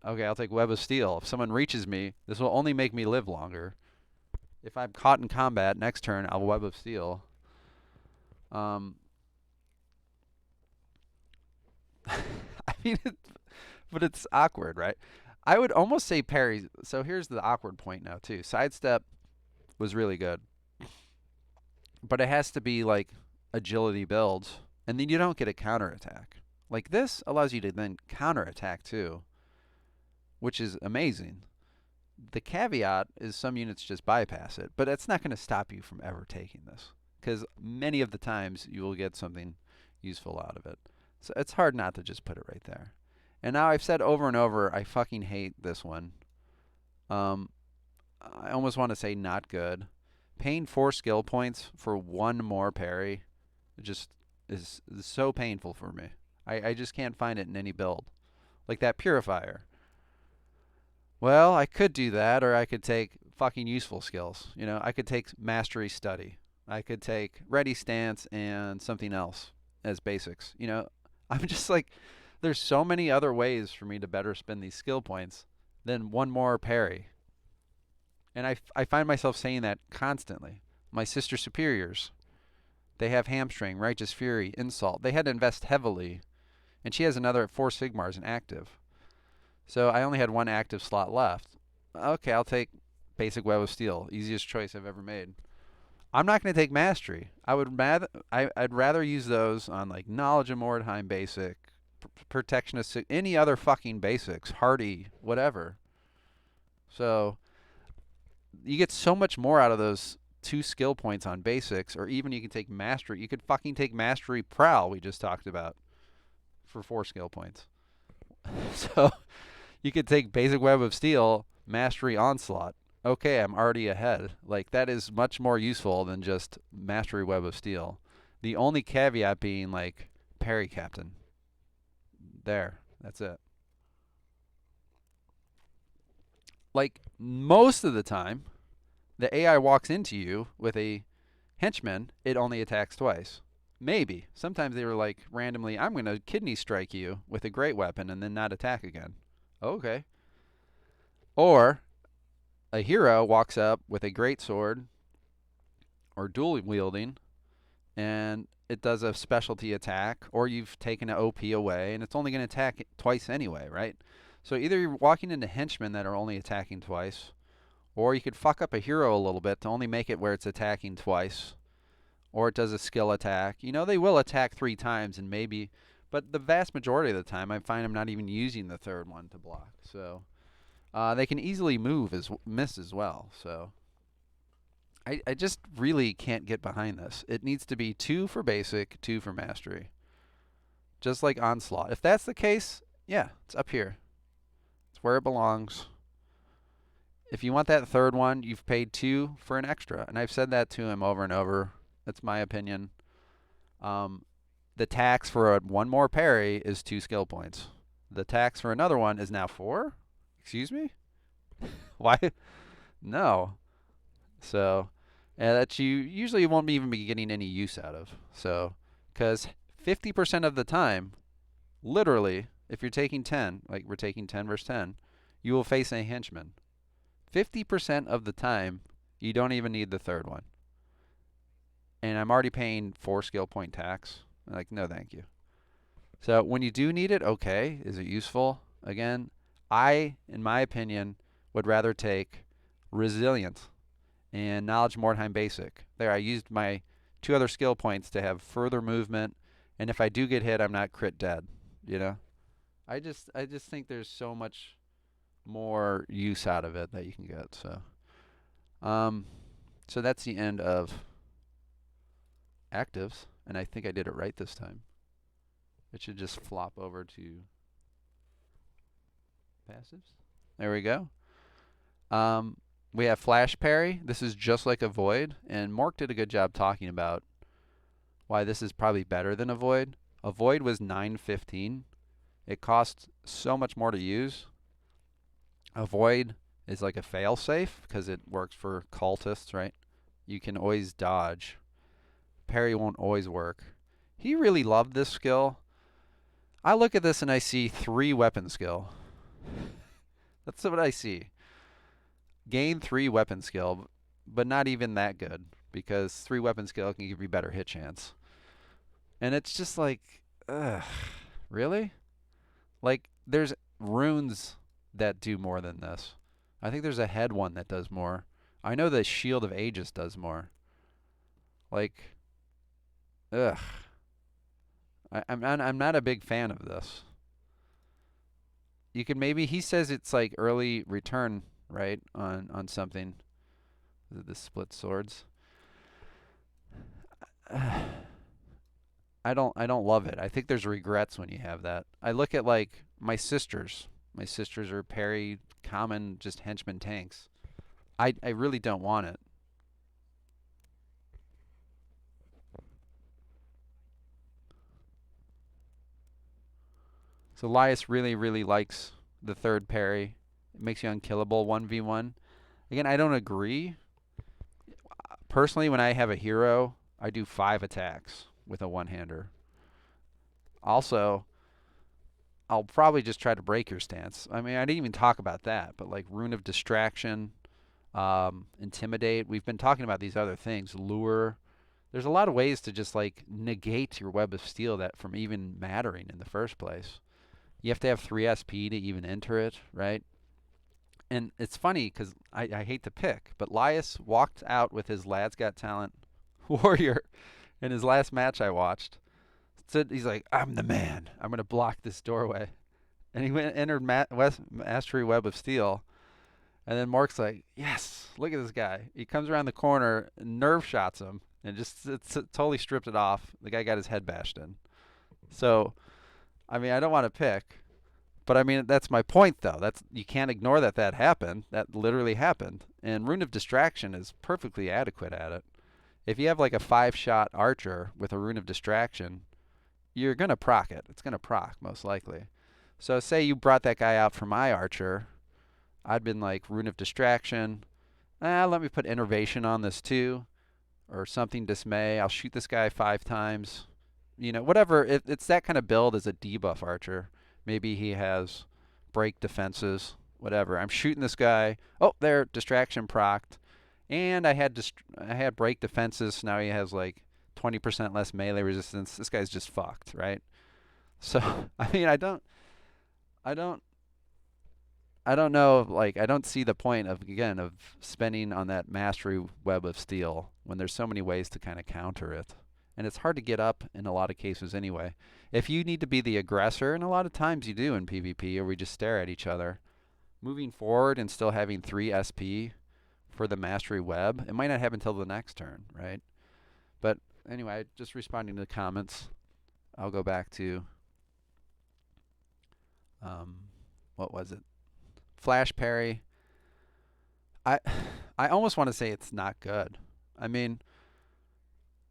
Okay, I'll take Web of Steel. If someone reaches me, this will only make me live longer. If I'm caught in combat, next turn I'll Web of Steel. I mean, but it's awkward, right? I would almost say parry. So here's the awkward point now, too. Sidestep was really good, but it has to be like agility builds, and then you don't get a counterattack. Like this allows you to then counterattack too, which is amazing. The caveat is some units just bypass it, but that's not going to stop you from ever taking this, because many of the times you will get something useful out of it. So it's hard not to just put it right there. And now I've said over and over, I fucking hate this one. I almost want to say not good. Paying 4 skill points for one more parry just is so painful for me. I just can't find it in any build. Like that purifier. Well, I could do that, or I could take fucking useful skills. You know, I could take mastery study. I could take ready stance and something else as basics. You know, I'm just like, there's so many other ways for me to better spend these skill points than one more parry. And I find myself saying that constantly. My sister superiors, they have hamstring, righteous fury, insult. They had to invest heavily, and she has another 4 Sigmars in active. So I only had one active slot left. Okay, I'll take basic Web of Steel. Easiest choice I've ever made. I'm not going to take mastery. I'd rather use those on like knowledge of Mordheim basic, protection of any other fucking basics, hardy, whatever. So you get so much more out of those 2 skill points on basics, or even you can take mastery. You could fucking take mastery prowl we just talked about for 4 skill points. So you could take basic Web of Steel, mastery onslaught. Okay, I'm already ahead. Like that is much more useful than just mastery Web of Steel. The only caveat being like parry captain. There, that's it. Like most of the time, the AI walks into you with a henchman, it only attacks twice. Maybe. Sometimes they were like randomly, I'm going to kidney strike you with a great weapon and then not attack again. Okay. Or a hero walks up with a great sword or dual wielding and it does a specialty attack, or you've taken an OP away and it's only going to attack twice anyway, right? So either you're walking into henchmen that are only attacking twice, or you could fuck up a hero a little bit to only make it where it's attacking twice, or it does a skill attack. You know, they will attack 3 times and maybe, but the vast majority of the time I find I'm not even using the third one to block. So they can easily miss as well. So I just really can't get behind this. It needs to be 2 for basic, 2 for mastery. Just like Onslaught. If that's the case, yeah, it's up here. It's where it belongs. If you want that third one, you've paid 2 for an extra. And I've said that to him over and over. That's my opinion. The tax for one more parry is 2 skill points. The tax for another one is now 4? Excuse me? Why? No. So, that you usually won't even be getting any use out of. So, because 50% of the time, literally, if you're taking 10, like we're taking 10 versus 10, you will face a henchman. 50% of the time, you don't even need the third one. And I'm already paying 4 skill point tax. I'm like, no, thank you. So when you do need it, okay, is it useful? Again, I, in my opinion, would rather take Resilient and Knowledge Mordheim Basic. There, I used my 2 other skill points to have further movement, and if I do get hit, I'm not crit dead. You know, I just think there's so much more use out of it that you can get. So that's the end of actives. And I think I did it right this time. It should just flop over to passives. There we go. Um, we have flash parry. This is just like a void, and Mork did a good job talking about why this is probably better than a void. A void was 915. It costs so much more to use. A void is like a fail safe because it works for cultists, right? You can always dodge. Parry won't always work. He really loved this skill. I look at this and I see 3 weapon skill. That's what I see. Gain 3 weapon skill, but not even that good because 3 weapon skill can give you better hit chance. And it's just like, ugh, really? Like, there's runes that do more than this. I think there's a head one that does more. I know the Shield of Aegis does more. Like, ugh. I'm not a big fan of this. You could maybe, he says it's like early return, right, on something. Is it the split swords? I don't love it. I think there's regrets when you have that. I look at like my sisters. My sisters are parry common just henchman tanks. I really don't want it. So Elias really likes the third parry. It makes you unkillable 1v1. Again, I don't agree. Personally, when I have a hero, I do 5 attacks with a one-hander. Also, I'll probably just try to break your stance. I mean, I didn't even talk about that, but like Rune of Distraction, Intimidate. We've been talking about these other things. Lure. There's a lot of ways to just like negate your Web of Steel that from even mattering in the first place. You have to have 3 SP to even enter it, right? And it's funny because I hate to pick, but Lias walked out with his Lad's Got Talent warrior in his last match I watched. So he's like, I'm the man. I'm going to block this doorway. And he entered Mastery Web of Steel. And then Mark's like, yes, look at this guy. He comes around the corner, nerve shots him, and just totally stripped it off. The guy got his head bashed in. So, I mean, I don't want to pick. But I mean, that's my point, though. You can't ignore that happened. That literally happened. And Rune of Distraction is perfectly adequate at it. If you have like a 5-shot archer with a Rune of Distraction, you're going to proc it. It's going to proc, most likely. So say you brought that guy out for my archer. I'd been like, Rune of Distraction. Let me put Innervation on this too. Or something Dismay. I'll shoot this guy 5 times. You know, whatever. It's that kind of build as a debuff archer. Maybe he has break defenses, whatever. I'm shooting this guy. Oh, there, distraction procced. And I had break defenses, so now he has like 20% less melee resistance. This guy's just fucked, right? So, I mean, I don't know, like, I don't see the point of, again, of spending on that Mastery Web of Steel when there's so many ways to kind of counter it. And it's hard to get up in a lot of cases anyway. If you need to be the aggressor, and a lot of times you do in PvP, or we just stare at each other, moving forward and still having 3 SP for the Mastery Web, it might not happen until the next turn, right? But anyway, just responding to the comments, I'll go back to, what was it? Flash parry. I almost want to say it's not good. I mean,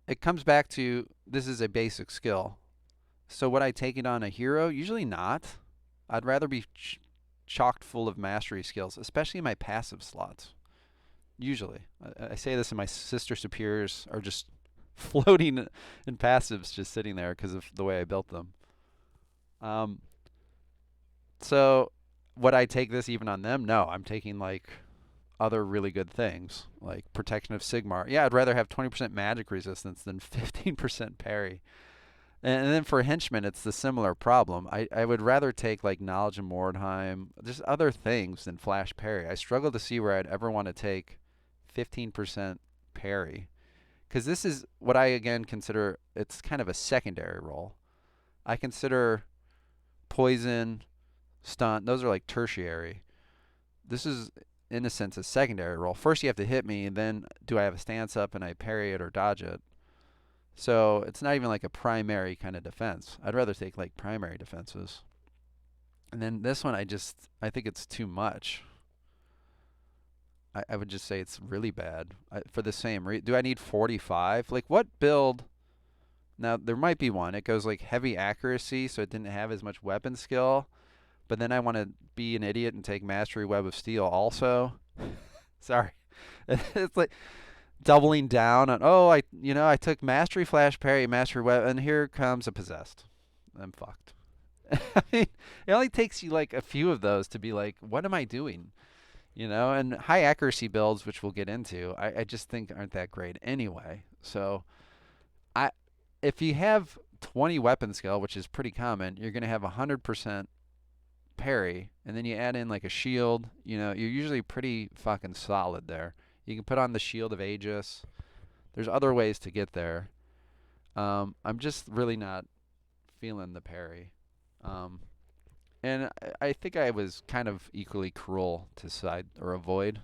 it comes back to this is a basic skill. So would I take it on a hero? Usually not. I'd rather be chocked full of mastery skills, especially in my passive slots. Usually. I say this and my sister superiors are just floating in passives just sitting there because of the way I built them. So would I take this even on them? No, I'm taking like other really good things, like Protection of Sigmar. Yeah, I'd rather have 20% magic resistance than 15% parry. And then for henchmen, it's the similar problem. I would rather take like Knowledge of Mordheim, just other things than Flash Parry. I struggle to see where I'd ever want to take 15% parry. Because this is what I, again, consider, it's kind of a secondary role. I consider poison, stunt, those are like tertiary. This is, in a sense, a secondary role. First you have to hit me, and then do I have a stance up and I parry it or dodge it? So it's not even like a primary kind of defense. I'd rather take like primary defenses. And then this one, I think it's too much. I would just say it's really bad for the same reason. Do I need 45? Like what build? Now there might be one. It goes like heavy accuracy, so it didn't have as much weapon skill. But then I want to be an idiot and take Mastery Web of Steel also. Sorry, it's like doubling down on. Oh, I took Mastery Flash Parry, Mastery Web, and here comes a Possessed. I'm fucked. I mean, it only takes you like a few of those to be like, what am I doing? And high accuracy builds, which we'll get into, I just think aren't that great anyway. So, I if you have 20 weapon skill, which is pretty common, you're going to have 100% parry, and then you add in like a shield. You're usually pretty fucking solid there. You can put on the Shield of Aegis. There's other ways to get there. I'm just really not feeling the parry. And I think I was kind of equally cruel to side or avoid.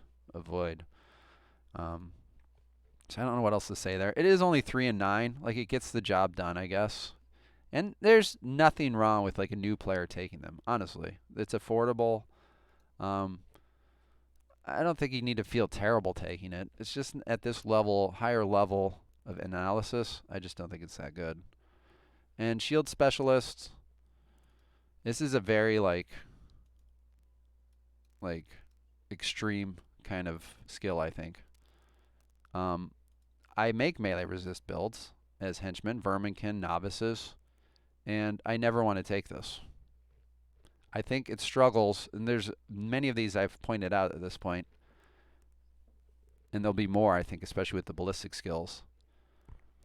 So I don't know what else to say there. It is only 3 and 9. Like it gets the job done, I guess. And there's nothing wrong with like a new player taking them. Honestly, it's affordable. Um, I don't think you need to feel terrible taking it. It's just at this level, higher level of analysis, I just don't think it's that good. And Shield Specialist, this is a very like extreme kind of skill, I think. I make melee resist builds as henchmen, verminkin, novices, and I never want to take this. I think it struggles, and there's many of these I've pointed out at this point, and there'll be more, I think, especially with the ballistic skills.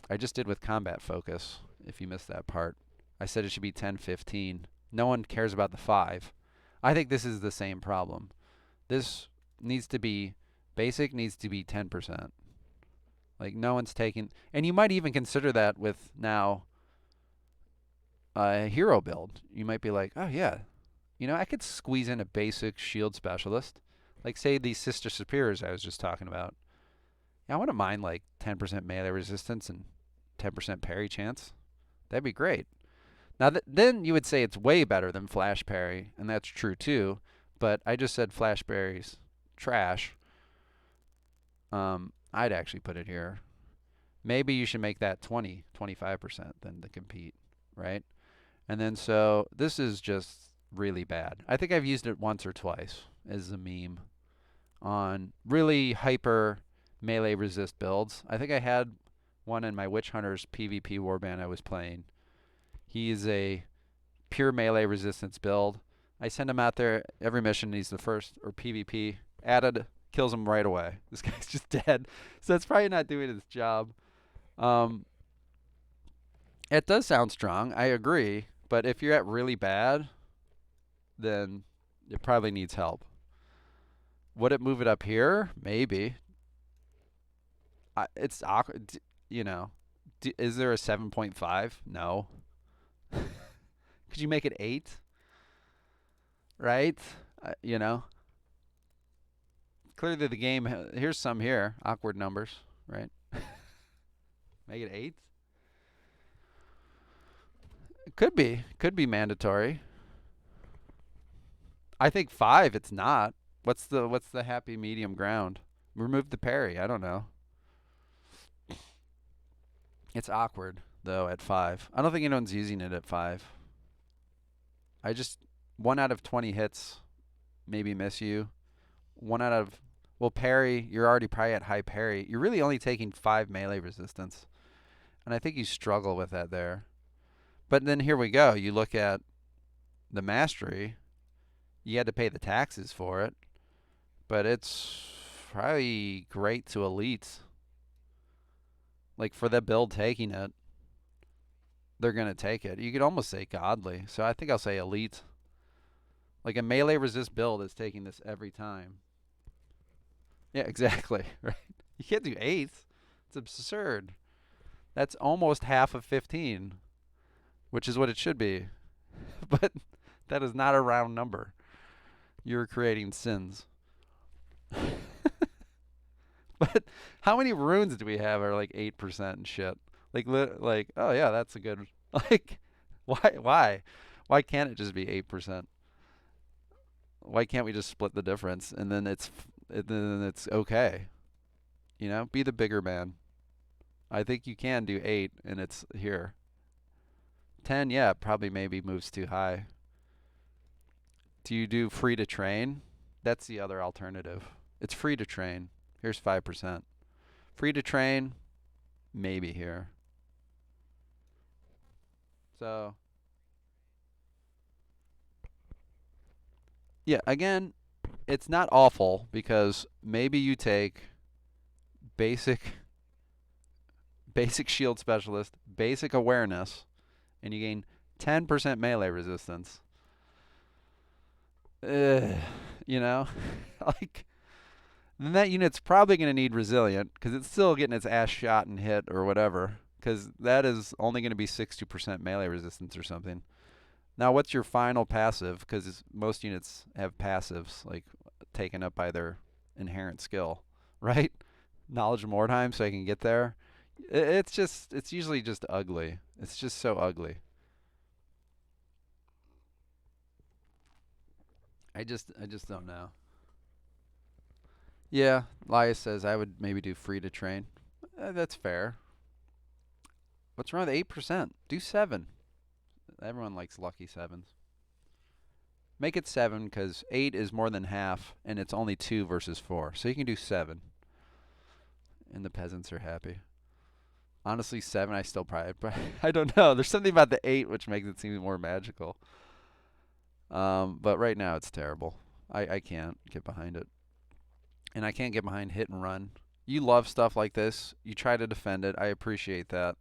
I just did with combat focus, if you missed that part. I said it should be 10, 15. No one cares about the 5. I think this is the same problem. This needs to be, basic needs to be 10%. Like no one's taking, and you might even consider that with now a hero build. You might be like, oh yeah, I could squeeze in a basic shield specialist. Like say these Sister Superiors I was just talking about. Yeah, I wouldn't mind like 10% melee resistance and 10% parry chance. That'd be great. Now then you would say it's way better than flash parry, and that's true too. But I just said flash parry's trash. I'd actually put it here. Maybe you should make that 20, 25% then to compete, right? And then so this is just really bad. I think I've used it once or twice as a meme on really hyper melee resist builds. I think I had one in my Witch Hunters PvP warband I was playing. He is a pure melee resistance build. I send him out there every mission. He's the first, or PvP, added, kills him right away. This guy's just dead. So it's probably not doing its job. It does sound strong. I agree. But if you're at really bad, then it probably needs help. Would it move it up here? Maybe. It's awkward. Is there a 7.5? No. Could you make it 8? Right? Clearly the game, here's some here. Awkward numbers, right? Make it 8? It could be. Could be mandatory. I think 5 it's not. What's the happy medium ground? Remove the parry. I don't know. It's awkward though at 5. I don't think anyone's using it at 5. I just 1 out of 20 hits maybe miss you. 1 out of parry, you're already probably at high parry. You're really only taking 5 melee resistance. And I think you struggle with that there. But then here we go. You look at the mastery. You had to pay the taxes for it. But it's probably great to elites. Like for the build taking it, they're going to take it. You could almost say godly. So I think I'll say elite. Like a melee resist build is taking this every time. Yeah, exactly. Right. You can't do 8s. It's absurd. That's almost half of 15, which is what it should be. But that is not a round number. You're creating sins. But how many runes do we have are like 8% and shit? Like, oh yeah, that's a good. Like, why can't it just be 8%? Why can't we just split the difference and then it's okay? You know, be the bigger man. I think you can do 8 and it's here. 10, yeah, probably maybe moves too high. Do you do free to train? That's the other alternative. It's free to train. Here's 5%. Free to train, maybe here. So, yeah, again, it's not awful because maybe you take basic basic shield specialist, basic awareness, and you gain 10% melee resistance. Ugh, you know, like then that unit's probably going to need resilient because it's still getting its ass shot and hit or whatever. Because that is only going to be 60% melee resistance or something. Now, what's your final passive? Because most units have passives like taken up by their inherent skill, right? Knowledge of Mordheim, so I can get there. It's usually just ugly. It's just so ugly. I just don't know. Yeah, Elias says I would maybe do free to train. That's fair. What's wrong with 8%? Do 7. Everyone likes lucky 7s. Make it 7 because 8 is more than half, and it's only 2 versus 4. So you can do 7, and the peasants are happy. Honestly, 7 I still probably, but I don't know. There's something about the 8 which makes it seem more magical. But right now it's terrible. I can't get behind it. And I can't get behind hit and run. You love stuff like this. You try to defend it. I appreciate that.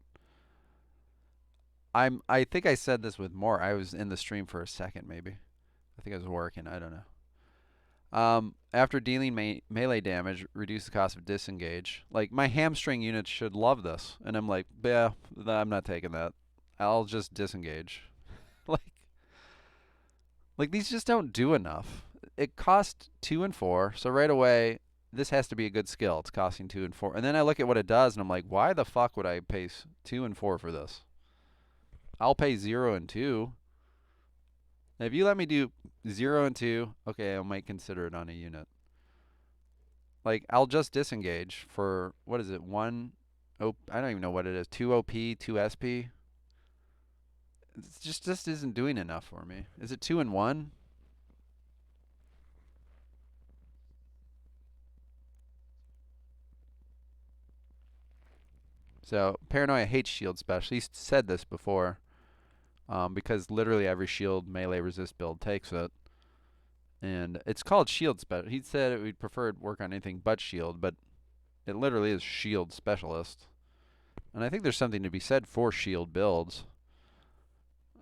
I think I said this with more. I was in the stream for a second maybe. I think I was working. I don't know. After dealing melee damage, reduce the cost of disengage. Like my hamstring units should love this, and I'm like, yeah, I'm not taking that. I'll just disengage. like, like these just don't do enough. It costs 2 and 4, so right away this has to be a good skill. It's costing 2 and 4, and then I look at what it does, and I'm like, why the fuck would I pay 2 and 4 for this? I'll pay 0 and 2. If you let me do 0 and 2, okay, I might consider it on a unit. Like, I'll just disengage for, what is it, 1, I don't even know what it is, 2 OP, 2 SP? It just isn't doing enough for me. Is it 2 and 1? So, Paranoia hates shield special. He's said this before, because literally every shield melee resist build takes it. And it's called shield special. He said we'd prefer it work on anything but shield, but it literally is shield specialist. And I think there's something to be said for shield builds.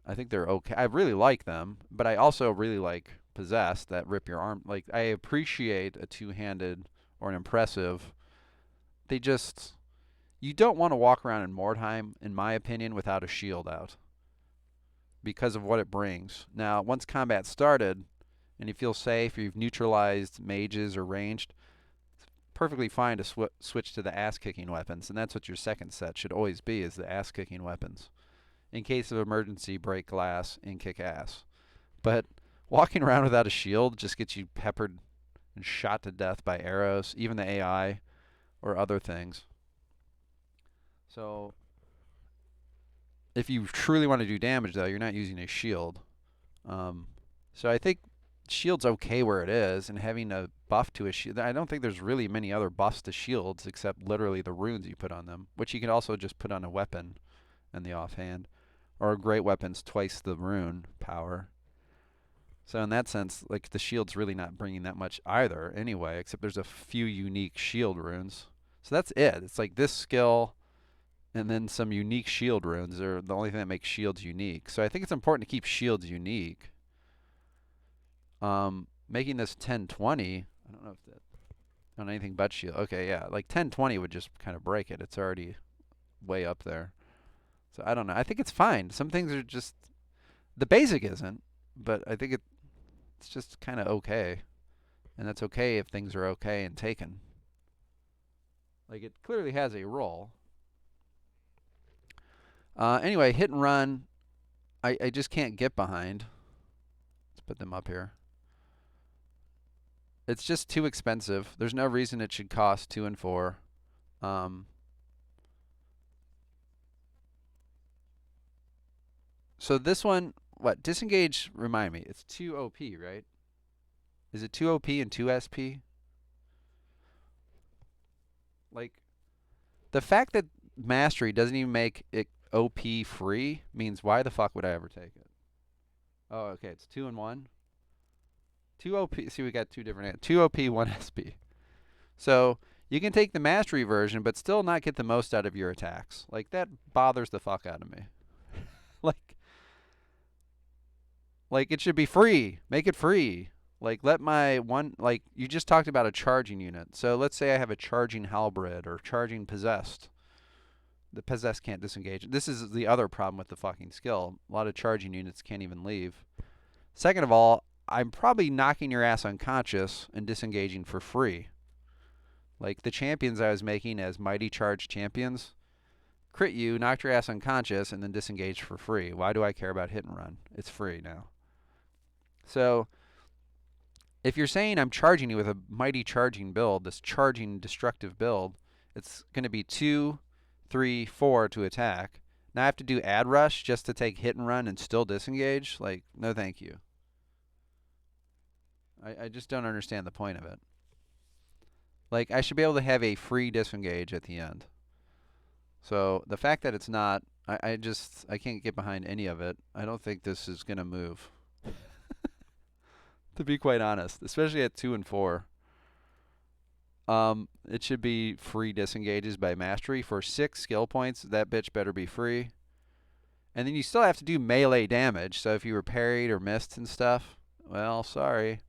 I think they're okay. I really like them, but I also really like possessed that rip your arm. Like I appreciate a two-handed or an impressive. They just you don't want to walk around in Mordheim, in my opinion, without a shield out because of what it brings. Now, once combat started and you feel safe, or you've neutralized mages or ranged, it's perfectly fine to switch to the ass-kicking weapons, and that's what your second set should always be: is the ass-kicking weapons. In case of emergency, break glass and kick ass. But walking around without a shield just gets you peppered and shot to death by arrows, even the AI or other things. So if you truly want to do damage, though, you're not using a shield. So I think shield's okay where it is, and having a buff to a shield, I don't think there's really many other buffs to shields except literally the runes you put on them, which you can also just put on a weapon in the offhand. Or a great weapon's twice the rune power. So in that sense, like the shield's really not bringing that much either anyway, except there's a few unique shield runes. So that's it. It's like this skill and then some unique shield runes are the only thing that makes shields unique. So I think it's important to keep shields unique. Making this 1020, I don't know if that on anything but shield. Okay, yeah, like 1020 would just kind of break it. It's already way up there. So I don't know. I think it's fine. Some things are just the basic isn't, but I think it's just kind of okay, and that's okay if things are okay and taken. Like it clearly has a role. Anyway, hit and run, I just can't get behind. Let's put them up here. It's just too expensive. There's no reason it should cost 2 and 4. So this one, what? Disengage, remind me. It's 2 OP, right? Is it 2 OP and 2 SP? Like, the fact that Mastery doesn't even make it OP free means why the fuck would I ever take it? Oh, okay, it's 2 and 1. 2 OP, see we got two different, 2 OP, 1 SP. So you can take the Mastery version, but still not get the most out of your attacks. Like, that bothers the fuck out of me. Like it should be free. Make it free. Like, let my one, like, you just talked about a charging unit. So let's say I have a charging halberd or charging possessed. The possessed can't disengage. This is the other problem with the fucking skill. A lot of charging units can't even leave. Second of all, I'm probably knocking your ass unconscious and disengaging for free. Like the champions I was making as mighty charge champions, crit you, knocked your ass unconscious, and then disengage for free. Why do I care about hit and run? It's free now. So if you're saying I'm charging you with a mighty charging build, this charging destructive build, it's going to be 2, 3, 4 to attack. Now I have to do ad rush just to take hit and run and still disengage? Like, no thank you. I just don't understand the point of it. Like, I should be able to have a free disengage at the end. So the fact that it's not, I can't get behind any of it. I don't think this is going to move. To be quite honest, especially at 2 and 4. It should be free disengages by mastery for 6 skill points. That bitch better be free. And then you still have to do melee damage. So if you were parried or missed and stuff, well, sorry.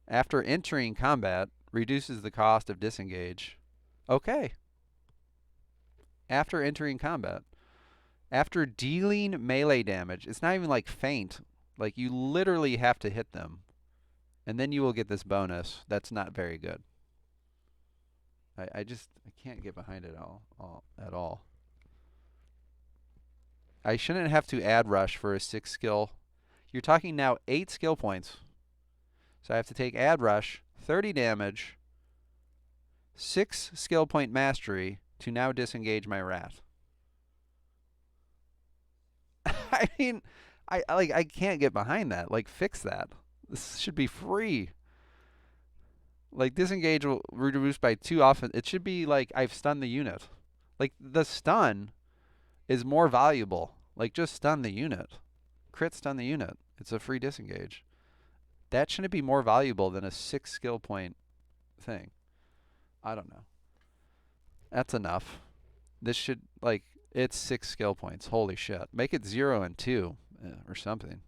After entering combat, reduces the cost of disengage. Okay. After entering combat. After dealing melee damage, it's not even like feint. Like, you literally have to hit them. And then you will get this bonus. That's not very good. I can't get behind it at all. I shouldn't have to add rush for a 6 skill. You're talking now 8 skill points. So I have to take add rush, 30 damage, 6 skill point mastery to now disengage my rat. I mean, I can't get behind that. Like, fix that. This should be free. Like, disengage will reduce by 2 often. It should be like I've stunned the unit. Like, the stun is more valuable. Like, just stun the unit. Crit stun the unit. It's a free disengage. That shouldn't be more valuable than a 6 skill point thing. I don't know. That's enough. This should, like, it's 6 skill points. Holy shit. Make it 0 and 2 or something.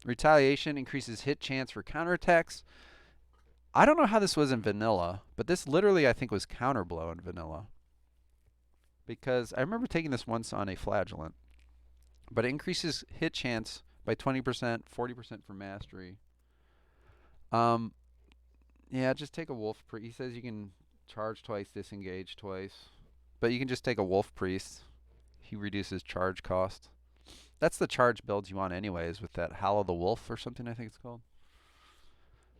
Retaliation increases hit chance for counterattacks. I don't know how this was in vanilla, but this literally I think was counterblow in vanilla. Because I remember taking this once on a flagellant. But it increases hit chance by 20%, 40% for mastery. Yeah, just take a wolf priest. He says you can charge twice, disengage twice. But you can just take a wolf priest. He reduces charge cost. That's the charge builds you want anyways, with that Howl of the Wolf or something I think it's called.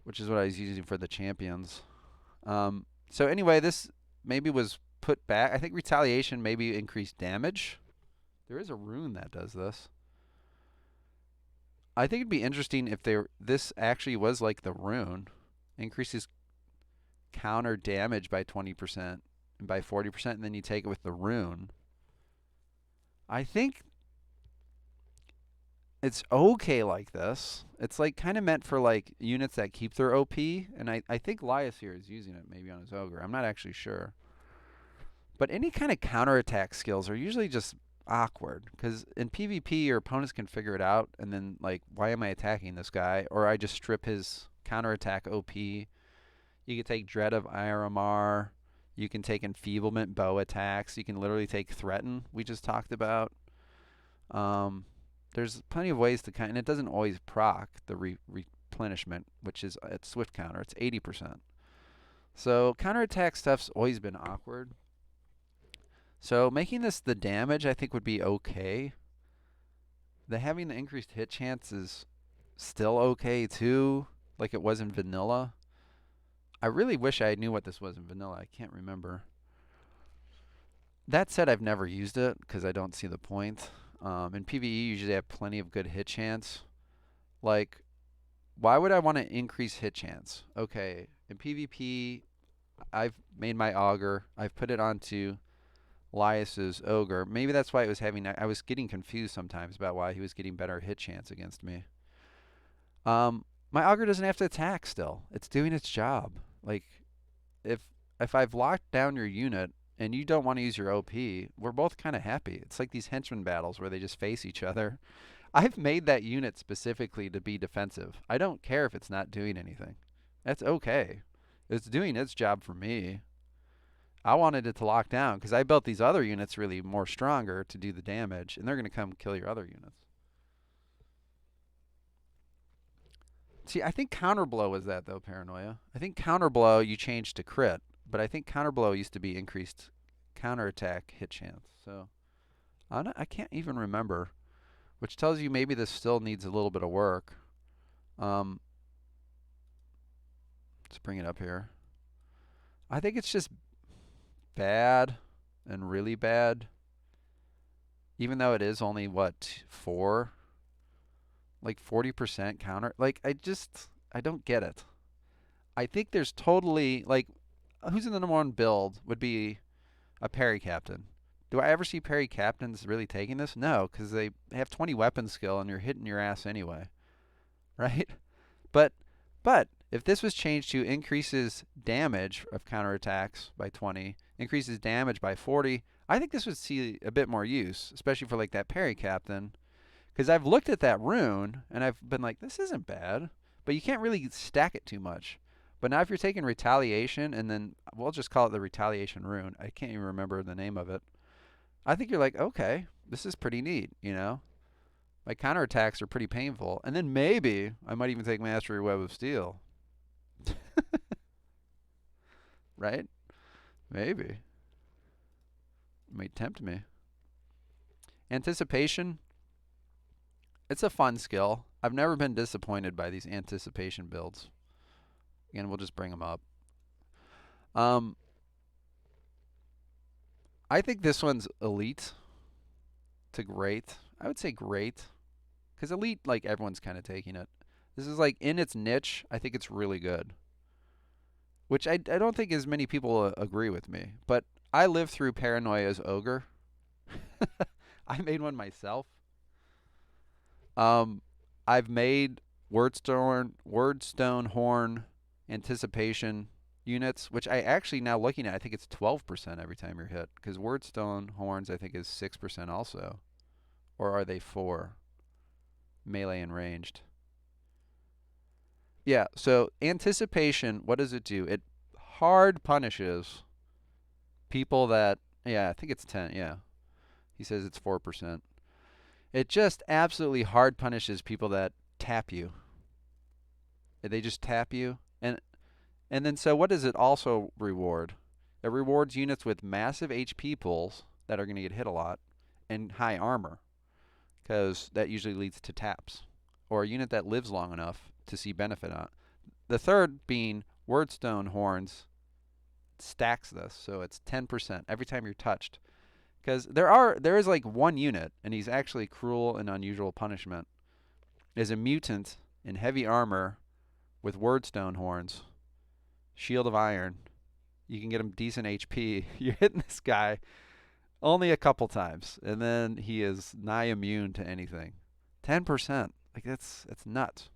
Which is what I was using for the champions. So anyway, this maybe was put back. I think retaliation maybe increased damage. There is a rune that does this. I think it'd be interesting if this actually was like the rune. Increases counter damage by 20% and by 40%, and then you take it with the rune. I think it's okay like this. It's like kind of meant for like units that keep their OP, and I think Lias here is using it maybe on his ogre. I'm not actually sure. But any kind of counterattack skills are usually just awkward, because in PvP your opponents can figure it out, and then like, why am I attacking this guy? Or I just strip his counterattack OP. You can take Dread of Iramar. You can take Enfeeblement bow attacks. You can literally take Threaten, we just talked about. There's plenty of ways to and it doesn't always proc the replenishment, which is at Swift counter. It's 80%. So counterattack stuff's always been awkward. So making this the damage I think would be okay. The having the increased hit chance is still okay too, like it was in vanilla. I really wish I knew what this was in vanilla. I can't remember. That said, I've never used it because I don't see the point. In PvE, you usually have plenty of good hit chance. Like, why would I want to increase hit chance? Okay, in PvP, I've made my augur. I've put it onto Lias's ogre. Maybe that's why it was having. I was getting confused sometimes about why he was getting better hit chance against me. My augur doesn't have to attack still. It's doing its job. Like, if if I've locked down your unit and you don't want to use your OP, we're both kind of happy. It's like these henchman battles where they just face each other. I've made that unit specifically to be defensive. I don't care if it's not doing anything. That's okay. It's doing its job for me. I wanted it to lock down because I built these other units really more stronger to do the damage, and they're going to come kill your other units. See, I think counterblow was that though, paranoia. I think counterblow you changed to crit, but I think counterblow used to be increased counterattack hit chance. So I can't even remember, which tells you maybe this still needs a little bit of work. Um, let's bring it up here. I think it's just bad and really bad, even though it is only what 4, like 40% counter. Like I don't get it. I think there's totally like who's in the number one build would be a parry captain. Do I ever see parry captains really taking this? No, because they have 20 weapon skill and you're hitting your ass anyway, right? But but if this was changed to increases damage of counterattacks by 20, increases damage by 40, I think this would see a bit more use, especially for like that parry captain. Because I've looked at that rune and I've been like, this isn't bad, but you can't really stack it too much. But now if you're taking retaliation and then we'll just call it the retaliation rune. I can't even remember the name of it. I think you're like, okay, this is pretty neat, you know? My counterattacks are pretty painful. And then maybe I might even take Mastery Web of Steel. Right? Maybe. It might tempt me. Anticipation. It's a fun skill. I've never been disappointed by these anticipation builds. Again, we'll just bring them up. Um, I think this one's elite to great. I would say great. Because elite, like, everyone's kind of taking it. This is like in its niche, I think it's really good. Which I don't think as many people agree with me. But I lived through Paranoia's Ogre. I made one myself. Um, I've made Wordstone Horn Anticipation units, which I actually now looking at, I think it's 12% every time you're hit. Because Wordstone Horns, I think, is 6% also. Or are they 4? Melee and ranged. Yeah, so anticipation, what does it do? It hard punishes people that, yeah, I think it's 10, yeah. He says it's 4%. It just absolutely hard punishes people that tap you. They just tap you. And then so what does it also reward? It rewards units with massive HP pools that are going to get hit a lot and high armor, because that usually leads to taps. Or a unit that lives long enough to see benefit on it. The third being Wordstone Horns stacks this, so it's 10% every time you're touched. Because there is like one unit, and he's actually cruel and unusual punishment, is a mutant in heavy armor with Wordstone Horns, Shield of Iron. You can get him decent HP. You're hitting this guy only a couple times, and then he is nigh immune to anything. 10%. Like that's nuts.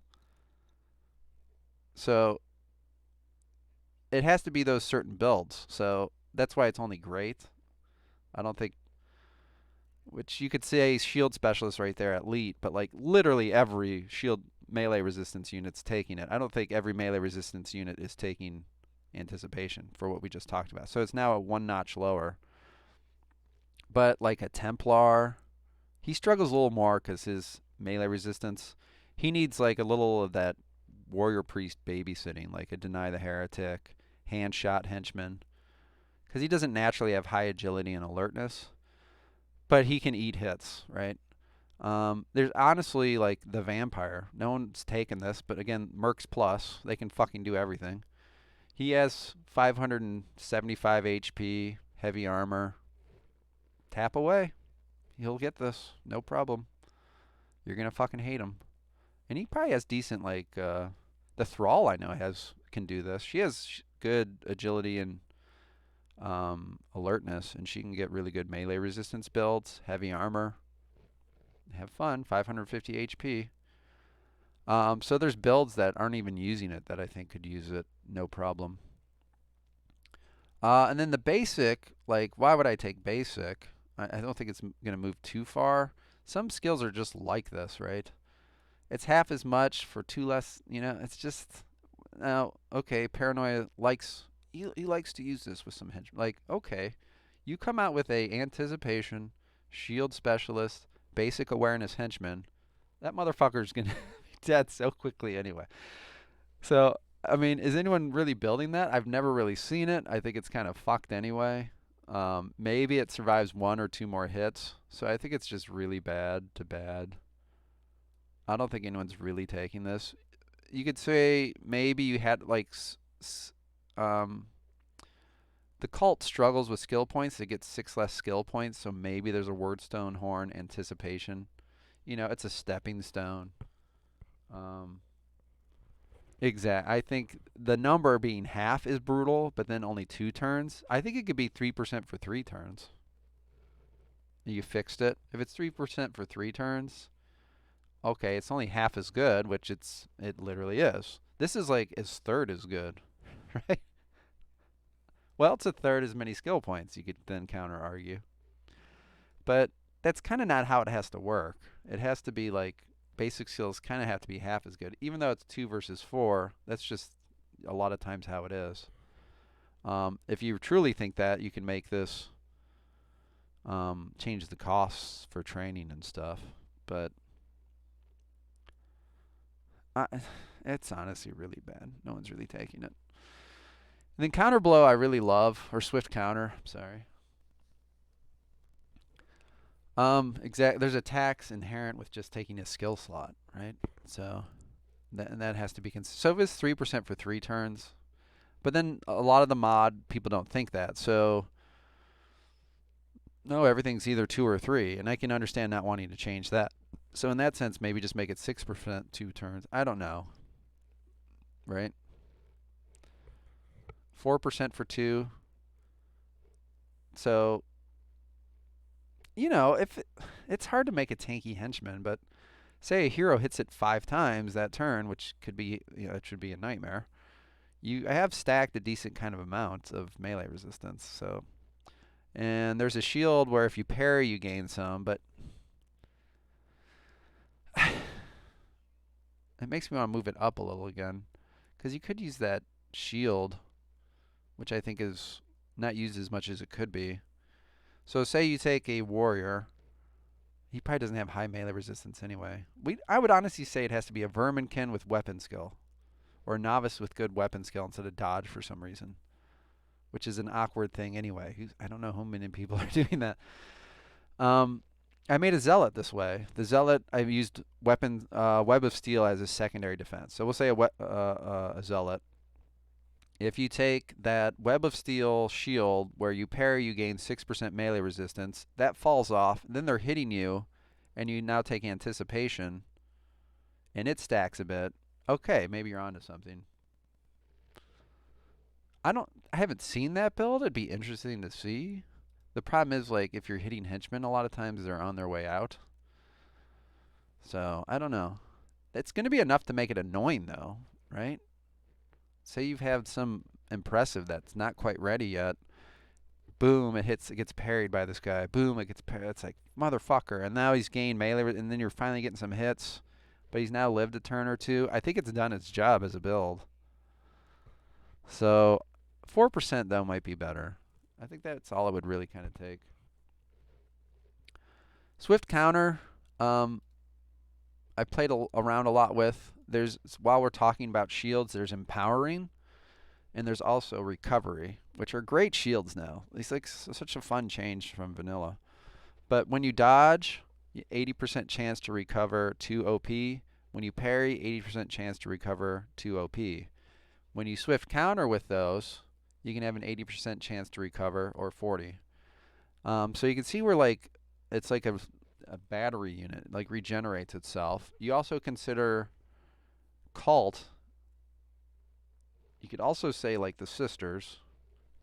So it has to be those certain builds. So that's why it's only great. I don't think, which you could say shield specialist right there at elite, but like literally every shield melee resistance unit's taking it. I don't think every melee resistance unit is taking anticipation for what we just talked about. So it's now a one notch lower. But like a Templar, he struggles a little more because his melee resistance, he needs like a little of that warrior priest babysitting, like a deny the heretic, hand shot henchman. because he doesn't naturally have high agility and alertness, but he can eat hits, right? There's honestly like the vampire. No one's taken this, but again, Mercs Plus, they can fucking do everything. He has 575 HP, heavy armor. Tap away. He'll get this. No problem. You're going to fucking hate him. And he probably has decent, like, the Thrall I know can do this. She has good agility and alertness, and she can get really good melee resistance builds, heavy armor. Have fun. 550 HP. So there's builds that aren't even using it that I think could use it no problem. And then the basic, like, why would I take basic? I don't think it's going to move too far. Some skills are just like this, right? It's half as much for two less, it's just, now, okay, Paranoia likes, he likes to use this with some henchmen. Like, okay, you come out with a anticipation, shield specialist, basic awareness henchman, that motherfucker's going to be dead so quickly anyway. So, I mean, is anyone really building that? I've never really seen it. I think it's kind of fucked anyway. Maybe it survives one or two more hits. So I think it's just really bad to bad. I don't think anyone's really taking this. You could say maybe you had like the cult struggles with skill points. It gets 6 less skill points, so maybe there's a Wordstone Horn anticipation. It's a stepping stone. I think the number being half is brutal, but then only 2 turns. I think it could be 3% for 3 turns. You fixed it. If it's 3% for 3 turns, okay, it's only half as good, which it literally is. This is like as third as good, right? Well, it's a third as many skill points, you could then counter argue. But that's kind of not how it has to work. It has to be like basic skills kind of have to be half as good. Even though it's 2 versus 4, that's just a lot of times how it is. If you truly think that, you can make this change the costs for training and stuff. But it's honestly really bad. No one's really taking it. And then counter blow I really love, or swift counter, sorry. There's attacks inherent with just taking a skill slot, right? So that has to be considered. So if it's 3% for 3 turns, but then a lot of the mod people don't think that. So no, everything's either 2 or 3, and I can understand not wanting to change that. So in that sense, maybe just make it 6% 2 turns. I don't know, right? 4% for 2. So if it's hard to make a tanky henchman, but say a hero hits it 5 times that turn, which could be, it should be a nightmare. I have stacked a decent kind of amount of melee resistance. So, and there's a shield where if you parry, you gain some, but it makes me want to move it up a little again, because you could use that shield, which I think is not used as much as it could be. So say you take a warrior. He probably doesn't have high melee resistance anyway. I would honestly say it has to be a Verminkin with weapon skill, or a novice with good weapon skill instead of dodge for some reason, which is an awkward thing anyway. I don't know how many people are doing that. I made a zealot this way. The zealot, I've used web of steel as a secondary defense. So we'll say a zealot. If you take that web of steel shield where you parry, you gain 6% melee resistance. That falls off. Then they're hitting you, and you now take anticipation, and it stacks a bit. Okay, maybe you're onto something. I haven't seen that build. It'd be interesting to see. The problem is, like, if you're hitting henchmen, a lot of times they're on their way out. So I don't know. It's going to be enough to make it annoying, though, right? Say you've had some impressive that's not quite ready yet. Boom, it gets parried by this guy. Boom, it gets parried. It's like, motherfucker. And now he's gained melee, and then you're finally getting some hits. But he's now lived a turn or two. I think it's done its job as a build. So 4%, though, might be better. I think that's all I would really kind of take. Swift counter, I played around a lot with. While we're talking about shields, there's empowering. And there's also recovery, which are great shields now. It's like such a fun change from vanilla. But when you dodge, 80% chance to recover 2 OP. When you parry, 80% chance to recover 2 OP. When you swift counter with those, you can have an 80% chance to recover, or 40. So you can see where like it's like a battery unit, like regenerates itself. You also consider cult. You could also say like the sisters,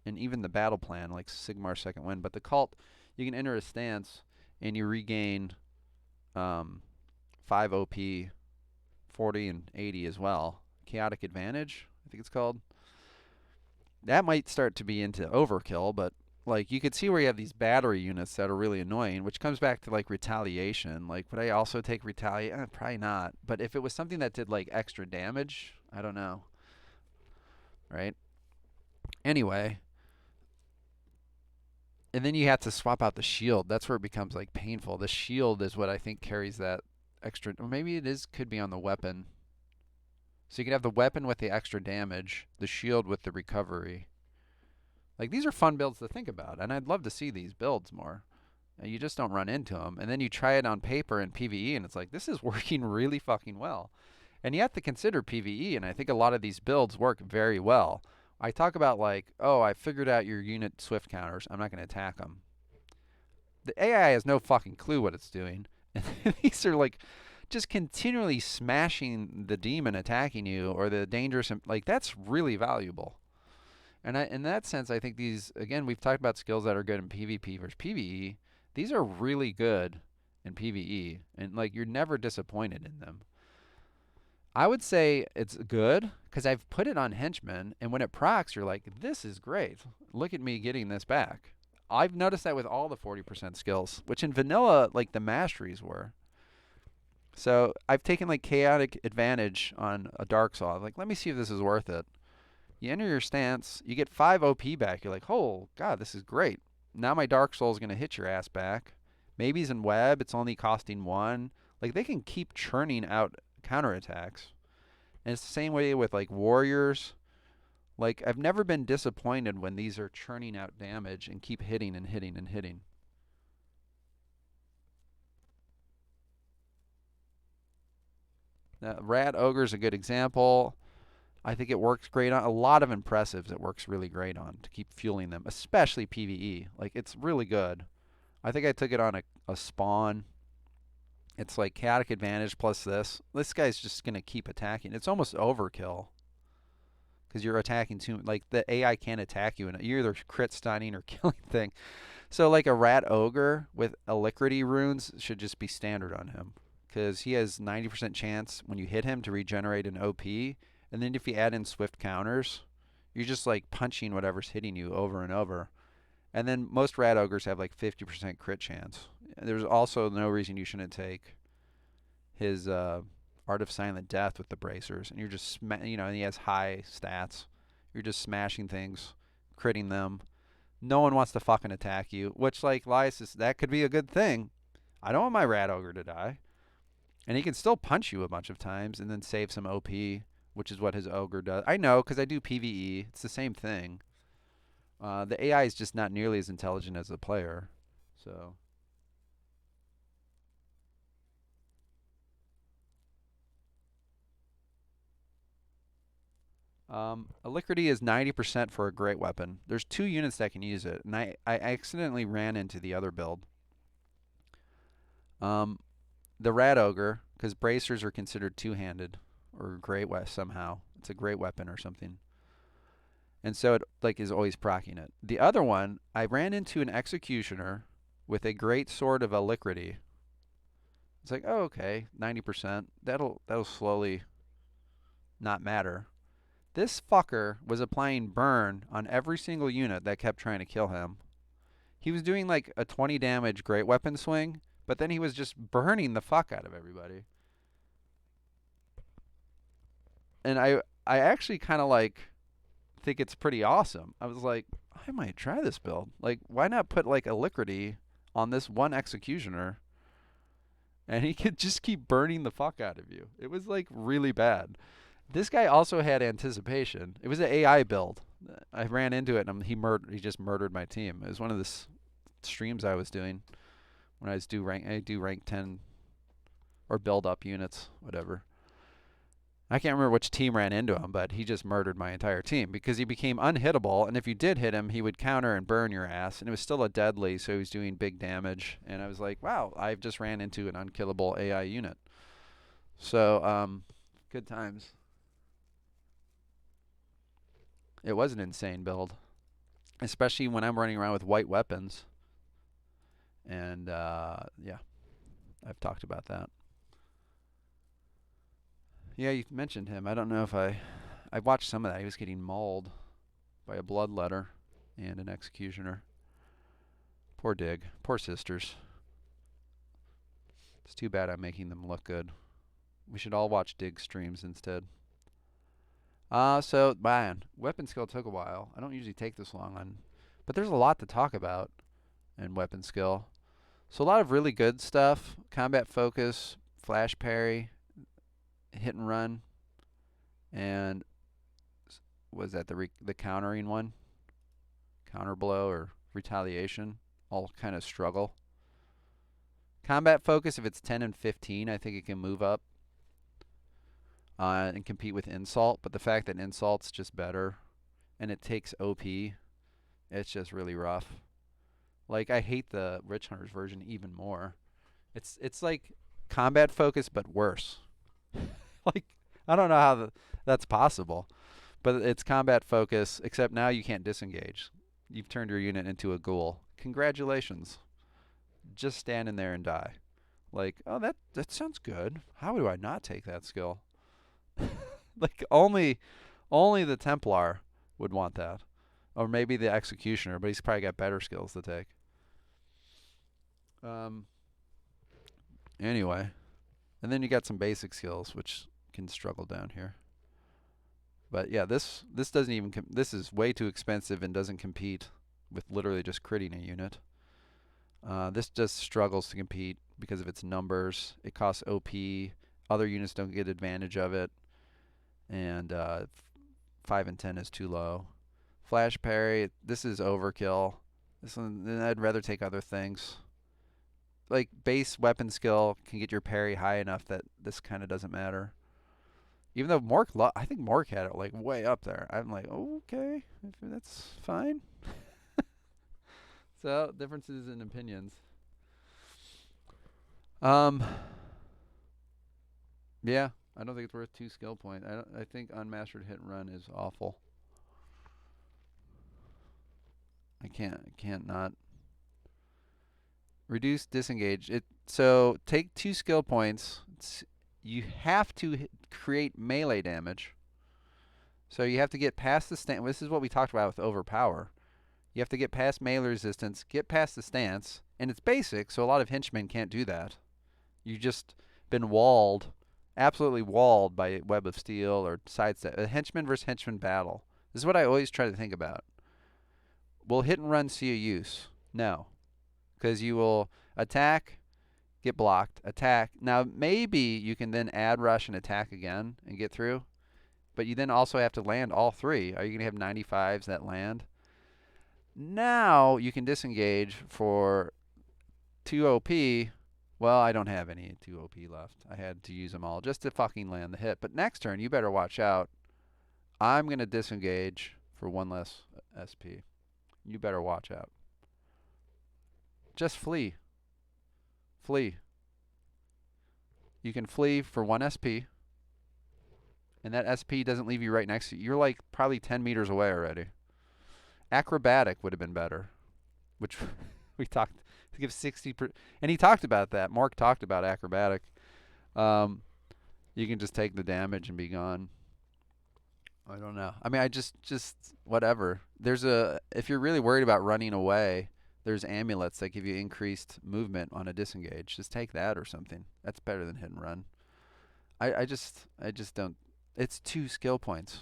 and even the battle plan, like Sigmar's second wind. But the cult, you can enter a stance and you regain 5 OP, 40 and 80 as well. Chaotic advantage, I think it's called. That might start to be into overkill, but like you could see where you have these battery units that are really annoying, which comes back to like retaliation. Like, would I also take retaliate? Probably not. But if it was something that did like extra damage, I don't know. Right? Anyway, and then you have to swap out the shield. That's where it becomes like painful. The shield is what I think carries that extra, or maybe it is could be on the weapon. So you could have the weapon with the extra damage, the shield with the recovery. Like, these are fun builds to think about, and I'd love to see these builds more. You just don't run into them. And then you try it on paper in PvE, and it's like, this is working really fucking well. And you have to consider PvE, and I think a lot of these builds work very well. I talk about like, oh, I figured out your unit swift counters. I'm not going to attack them. The AI has no fucking clue what it's doing. And these are like just continually smashing the demon attacking you, or the dangerous, like that's really valuable. And in that sense, I think these, again, we've talked about skills that are good in PvP versus PvE. These are really good in PvE, and like you're never disappointed in them. I would say it's good because I've put it on henchmen, and when it procs, you're like, this is great. Look at me getting this back. I've noticed that with all the 40% skills, which in vanilla, like the masteries were. So I've taken like chaotic advantage on a Dark Saw. Like, let me see if this is worth it. You enter your stance, you get 5 OP back. You're like, oh, God, this is great. Now my Dark Soul is going to hit your ass back. Maybe he's in web, it's only costing 1. Like, they can keep churning out counterattacks. And it's the same way with, like, warriors. Like, I've never been disappointed when these are churning out damage and keep hitting and hitting and hitting. Now, Rat Ogre is a good example. I think it works great on a lot of impressives. It works really great on to keep fueling them, especially PvE. Like, it's really good. I think I took it on a spawn. It's like chaotic advantage plus this. This guy's just going to keep attacking. It's almost overkill because you're attacking too. Like, the AI can't attack you, and you're either crit stunning or killing thing. So, like, a Rat Ogre with Alacrity runes should just be standard on him because he has 90% chance when you hit him to regenerate an OP. And then if you add in swift counters, you're just like punching whatever's hitting you over and over. And then most Rat Ogres have like 50% crit chance. There's also no reason you shouldn't take his Art of Silent Death with the bracers. And you're just, and he has high stats. You're just smashing things, critting them. No one wants to fucking attack you, which, like, Lysis, that could be a good thing. I don't want my Rat Ogre to die. And he can still punch you a bunch of times and then save some OP, which is what his Ogre does. I know, because I do PvE. It's the same thing. The AI is just not nearly as intelligent as the player. So, Alacrity is 90% for a great weapon. There's 2 units that can use it, and I accidentally ran into the other build. The Rat Ogre, because bracers are considered two-handed, or great somehow. It's a great weapon or something. And so it like is always proccing it. The other one, I ran into an Executioner with a great sword of Alacrity. It's like, oh, okay, 90%. That'll slowly not matter. This fucker was applying burn on every single unit that kept trying to kill him. He was doing like a 20 damage great weapon swing, but then he was just burning the fuck out of everybody. And I actually kind of like think it's pretty awesome. I was like, I might try this build. Like, why not put like Alacrity on this one Executioner, and he could just keep burning the fuck out of you. It was like really bad. This guy also had anticipation. It was an AI build. I ran into it and he just murdered my team. It was one of the streams I was doing when I do rank 10 or build up units, whatever. I can't remember which team ran into him, but he just murdered my entire team because he became unhittable. And if you did hit him, he would counter and burn your ass. And it was still a deadly, so he was doing big damage. And I was like, wow, I've just ran into an unkillable AI unit. So, good times. It was an insane build, especially when I'm running around with white weapons. And yeah, I've talked about that. Yeah, you mentioned him. I don't know if I watched some of that. He was getting mauled by a bloodletter and an executioner. Poor Dig. Poor sisters. It's too bad I'm making them look good. We should all watch Dig streams instead. So, man, Weaponskill took a while. I don't usually take this long on, but there's a lot to talk about in Weaponskill. So a lot of really good stuff. Combat focus, flash parry, hit and run, and was that the countering one? Counter blow or retaliation, all kind of struggle. Combat focus, if it's 10 and 15, I think it can move up and compete with insult. But the fact that insult's just better and it takes OP, it's just really rough. Like, I hate the Rich Hunters version even more. It's like combat focus but worse. Like, I don't know how that's possible. But it's combat focus, except now you can't disengage. You've turned your unit into a ghoul. Congratulations. Just stand in there and die. Like, oh, that sounds good. How do I not take that skill? Like, only the Templar would want that. Or maybe the Executioner, but he's probably got better skills to take. Anyway. And then you got some basic skills, which can struggle down here. But yeah, this doesn't even this is way too expensive and doesn't compete with literally just critting a unit. This just struggles to compete because of its numbers. It costs OP. Other units don't get advantage of it. And 5 and 10 is too low. Flash parry, this is overkill. This one, I'd rather take other things. Like, base weapon skill can get your parry high enough that this kind of doesn't matter. Even though I think Mork had it like way up there. I'm like, okay, that's fine. So, differences in opinions. Yeah, I don't think it's worth 2 skill points. I think unmastered hit and run is awful. I can't not. Reduce disengage. So take 2 skill points. You have to create melee damage. So you have to get past the stance. This is what we talked about with overpower. You have to get past melee resistance, get past the stance, and it's basic, so a lot of henchmen can't do that. You've just been walled, absolutely walled by Web of Steel or sidestep. A henchman versus henchman battle. This is what I always try to think about. Will hit and run see a use? No. Because you will attack, get blocked, attack. Now, maybe you can then add rush and attack again and get through. But you then also have to land all 3. Are you going to have 95s that land? Now you can disengage for 2 OP. Well, I don't have any 2 OP left. I had to use them all just to fucking land the hit. But next turn, you better watch out. I'm going to disengage for 1 less SP. You better watch out. Just flee. Flee. You can flee for 1 SP. And that SP doesn't leave you right next to you. You're like probably 10 meters away already. Acrobatic would have been better. Which we talked to give 60%. And he talked about that. Mark talked about acrobatic. You can just take the damage and be gone. I don't know. I mean, I just whatever. If you're really worried about running away, there's amulets that give you increased movement on a disengage. Just take that or something. That's better than hit and run. I just don't. It's 2 skill points.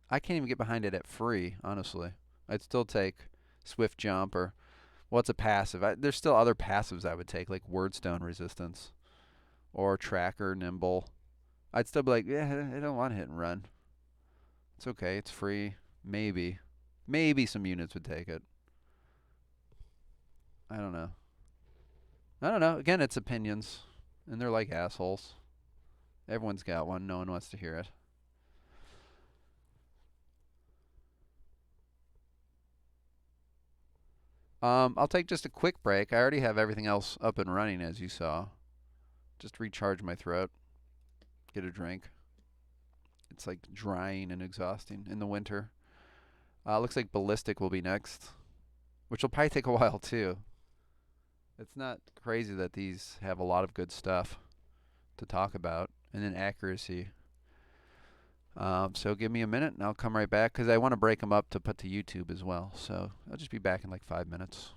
I can't even get behind it at free, honestly. I'd still take swift jump or what's a passive. There's still other passives I would take, like wordstone resistance or tracker nimble. I'd still be like, yeah, I don't want hit and run. It's okay. It's free. Maybe. Maybe some units would take it. I don't know. I don't know. Again, it's opinions. And they're like assholes. Everyone's got one. No one wants to hear it. I'll take just a quick break. I already have everything else up and running, as you saw. Just recharge my throat. Get a drink. It's like drying and exhausting in the winter. Looks like Ballistic will be next, which will probably take a while too. It's not crazy that these have a lot of good stuff to talk about. And then Accuracy. So give me a minute and I'll come right back because I want to break them up to put to YouTube as well. So I'll just be back in like 5 minutes.